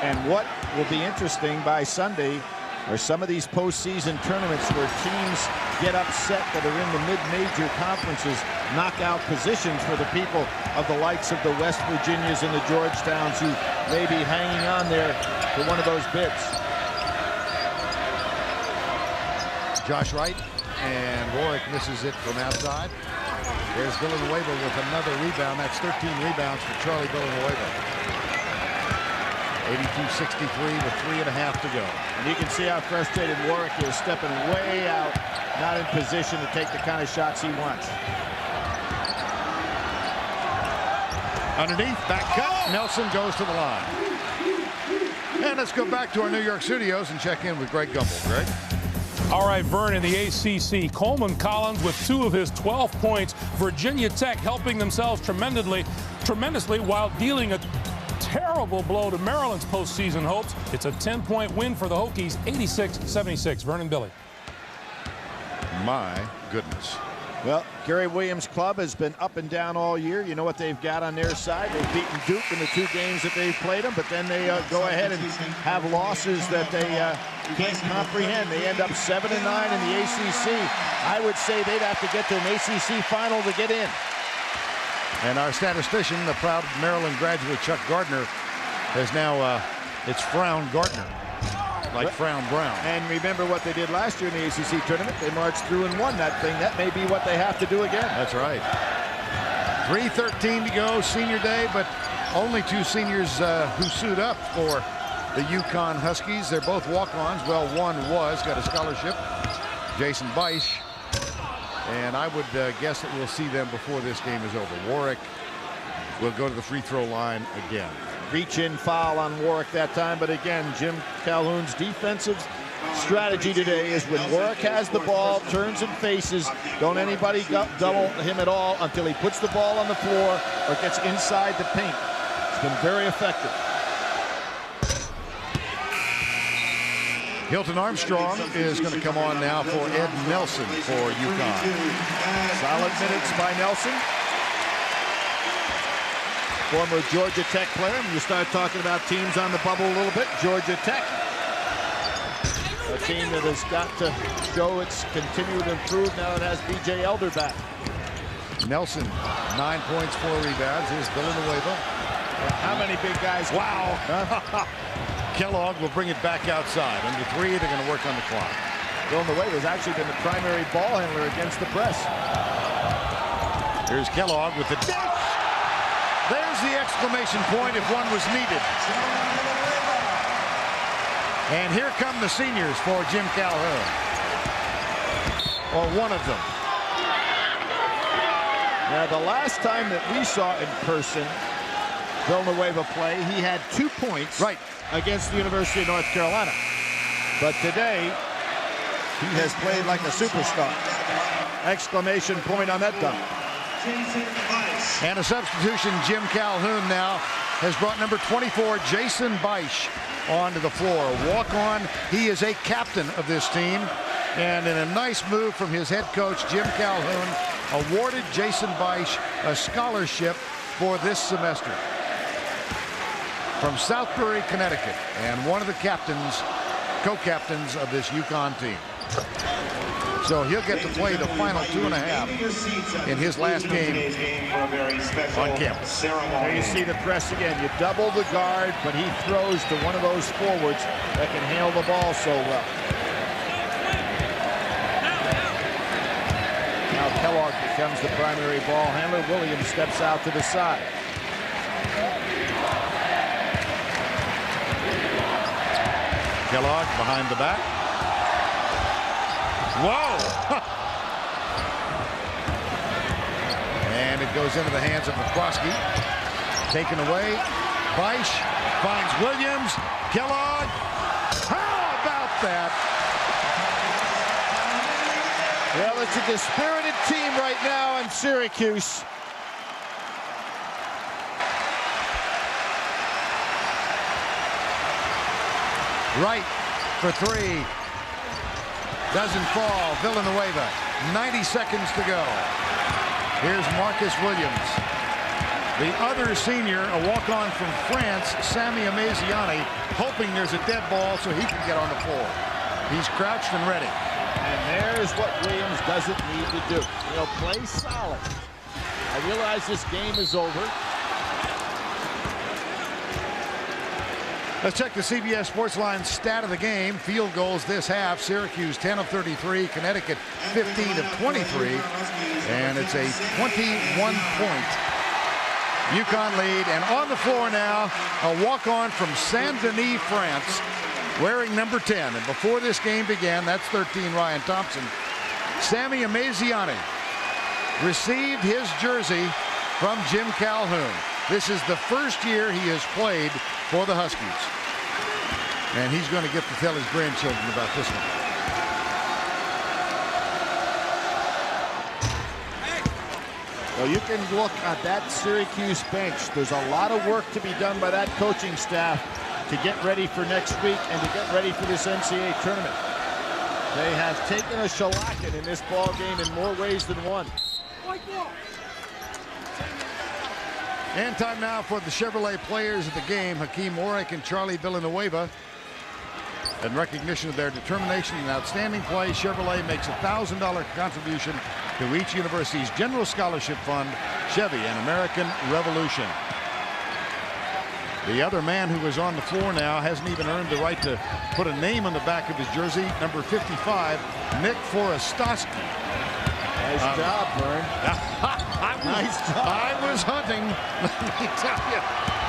And what will be interesting by Sunday are some of these postseason tournaments where teams get upset that are in the mid-major conferences, knockout positions for the people of the likes of the West Virginias and the Georgetowns who may be hanging on there for one of those bids. Josh Wright, and Warwick misses it from outside. There's Villanueva with another rebound. That's 13 rebounds for Charlie Villanueva. 82-63 with 3.5 to go. And you can see how frustrated Warwick is, stepping way out, not in position to take the kind of shots he wants. Underneath, back cut. Nelson goes to the line. And let's go back to our New York studios and check in with Greg Gumbel. Greg? All right, Vern, in the ACC, Coleman Collins with 2 of his 12 points. Virginia Tech helping themselves tremendously while dealing a terrible blow to Maryland's postseason hopes. It's a 10-point win for the Hokies, 86-76. Vernon Billy. My goodness. Well, Gary Williams' club has been up and down all year. You know what they've got on their side. They've beaten Duke in the 2 games that they've played them, but then they go ahead and have losses that they can't comprehend. They end up 7-9 in the ACC. I would say they'd have to get to an ACC final to get in. And our statistician, the proud Maryland graduate Chuck Gardner, has now, it's Frown Gardner, like Frown Brown. And remember what they did last year in the ACC tournament. They marched through and won that thing. That may be what they have to do again. That's right. 3:13 to go, senior day, but only 2 seniors who suit up for the UConn Huskies. They're both walk-ons. Well, one got a scholarship, Jason Beisch. And I would guess that we'll see them before this game is over. Warwick will go to the free throw line again. Reach-in foul on Warwick that time, but again, Jim Calhoun's defensive strategy today is when Warwick has the ball, turns and faces, don't anybody double him at all until he puts the ball on the floor or gets inside the paint. It's been very effective. Hilton Armstrong is going to come on now for Ed Nelson for UConn. Solid minutes by Nelson. Former Georgia Tech player. When you start talking about teams on the bubble a little bit, Georgia Tech. A team that has got to show its continued improvement now it has B.J. Elder back. Nelson, 9 points, 4 rebounds. Here's Villanueva. How many big guys? Wow. Kellogg will bring it back outside. Under 3, they're going to work on the clock. Villanueva's actually been the primary ball handler against the press. Here's Kellogg with the dish. There's the exclamation point if one was needed. And here come the seniors for Jim Calhoun. Or one of them. Now, the last time that we saw in person Villanueva play, he had 2 points against the University of North Carolina. But today, He has played like a superstar. Exclamation point on that dunk. And a substitution, Jim Calhoun now has brought number 24, Jason Beisch, onto the floor. Walk on. He is a captain of this team. And in a nice move from his head coach, Jim Calhoun awarded Jason Beisch a scholarship for this semester from Southbury, Connecticut, and one of the captains, co-captains of this UConn team. So he'll get to play the final 2.5 in his last game on campus. There you see the press again. You double the guard, but he throws to one of those forwards that can handle the ball so well. Now Kellogg becomes the primary ball handler. Williams steps out to the side. Kellogg behind the back. Whoa! And it goes into the hands of McCroskey. Taken away. Beisch finds Williams. Kellogg. How about that? Well, it's a dispirited team right now in Syracuse. Right for three. Doesn't fall. Villanueva. 90 seconds to go. Here's Marcus Williams. The other senior, a walk-on from France, Sami Amaziani, hoping there's a dead ball so he can get on the floor. He's crouched and ready. And there's what Williams doesn't need to do. Play solid. I realize this game is over. Let's check the CBS Sportsline stat of the game. Field goals this half. Syracuse 10 of 33. Connecticut 15 of 23. And it's a 21-point UConn lead. And on the floor now, a walk-on from Saint-Denis, France, wearing number 10. And before this game began, that's 13, Ryan Thompson. Sami Amaziani received his jersey from Jim Calhoun. This is the first year he has played for the Huskies. And he's going to get to tell his grandchildren about this one. Well, you can look at that Syracuse bench. There's a lot of work to be done by that coaching staff to get ready for next week and to get ready for this NCAA tournament. They have taken a shellacking in this ball game in more ways than one. And time now for the Chevrolet players of the game, Hakeem Orrick and Charlie Villanueva. In recognition of their determination and outstanding play, Chevrolet makes a $1,000 contribution to each university's general scholarship fund, Chevy, an American Revolution. The other man who is on the floor now hasn't even earned the right to put a name on the back of his jersey, number 55, Nick Forostowski. Nice job, Vern. Nice job. I was hunting. Let me tell you,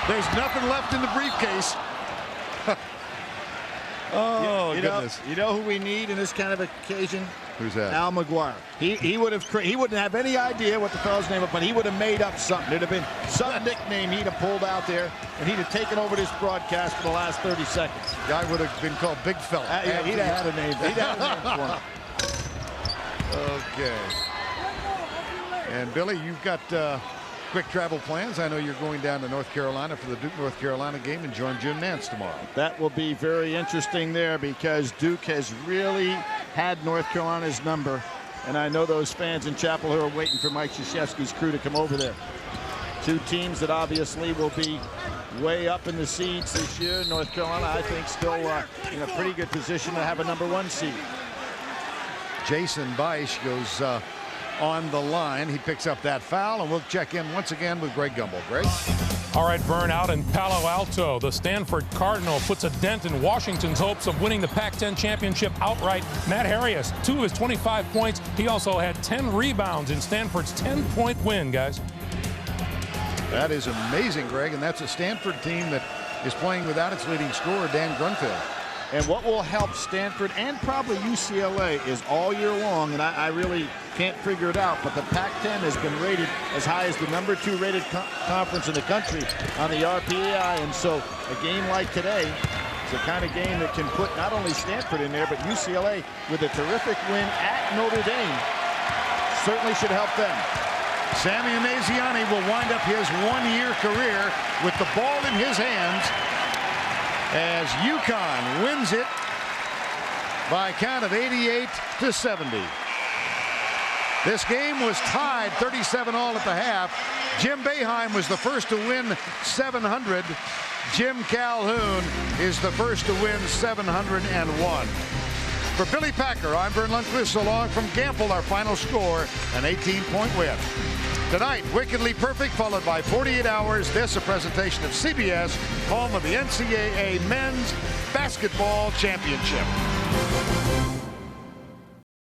there's nothing left in the briefcase. Oh, goodness. You know who we need in this kind of occasion? Who's that? Al McGuire. He wouldn't have any idea what the fellow's name was, but he would have made up something. There'd have been some nickname he'd have pulled out there, and he'd have taken over this broadcast for the last 30 seconds. Guy would have been called Big Fella. Yeah, he'd have had a name. He'd have a name for him. Okay. And Billy, you've got quick travel plans. I know you're going down to North Carolina for the Duke North Carolina game and join Jim Nance tomorrow. That will be very interesting there because Duke has really had North Carolina's number. And I know those fans in Chapel Hill are waiting for Mike Krzyzewski's crew to come over there. Two teams that obviously will be way up in the seeds this year. North Carolina, I think, still in a pretty good position to have a #1 seed. Jason Beisch goes on the line. He picks up that foul, and we'll check in once again with Greg Gumbel. Greg? All right, Vern, out in Palo Alto, the Stanford Cardinal puts a dent in Washington's hopes of winning the Pac-10 championship outright. Matt Harris, 2 of his 25 points. He also had 10 rebounds in Stanford's 10-point win, guys. That is amazing, Greg, and that's a Stanford team that is playing without its leading scorer, Dan Grunfeld. And what will help Stanford and probably UCLA is all year long, and I really can't figure it out, but the Pac-10 has been rated as high as the #2 rated conference in the country on the RPAI, and so a game like today It's the kind of game that can put not only Stanford in there, but UCLA with a terrific win at Notre Dame certainly should help them. Sammy Amaziani will wind up his one-year career with the ball in his hands as UConn wins it by a count of 88-70. This game was tied 37-all at the half. Jim Boeheim was the first to win 700. Jim Calhoun is the first to win 701. For Billy Packer, I'm Vern Lundquist, along from Gamble. Our final score, an 18-point win. Tonight, Wickedly Perfect, followed by 48 Hours. This a presentation of CBS, home of the NCAA Men's Basketball Championship.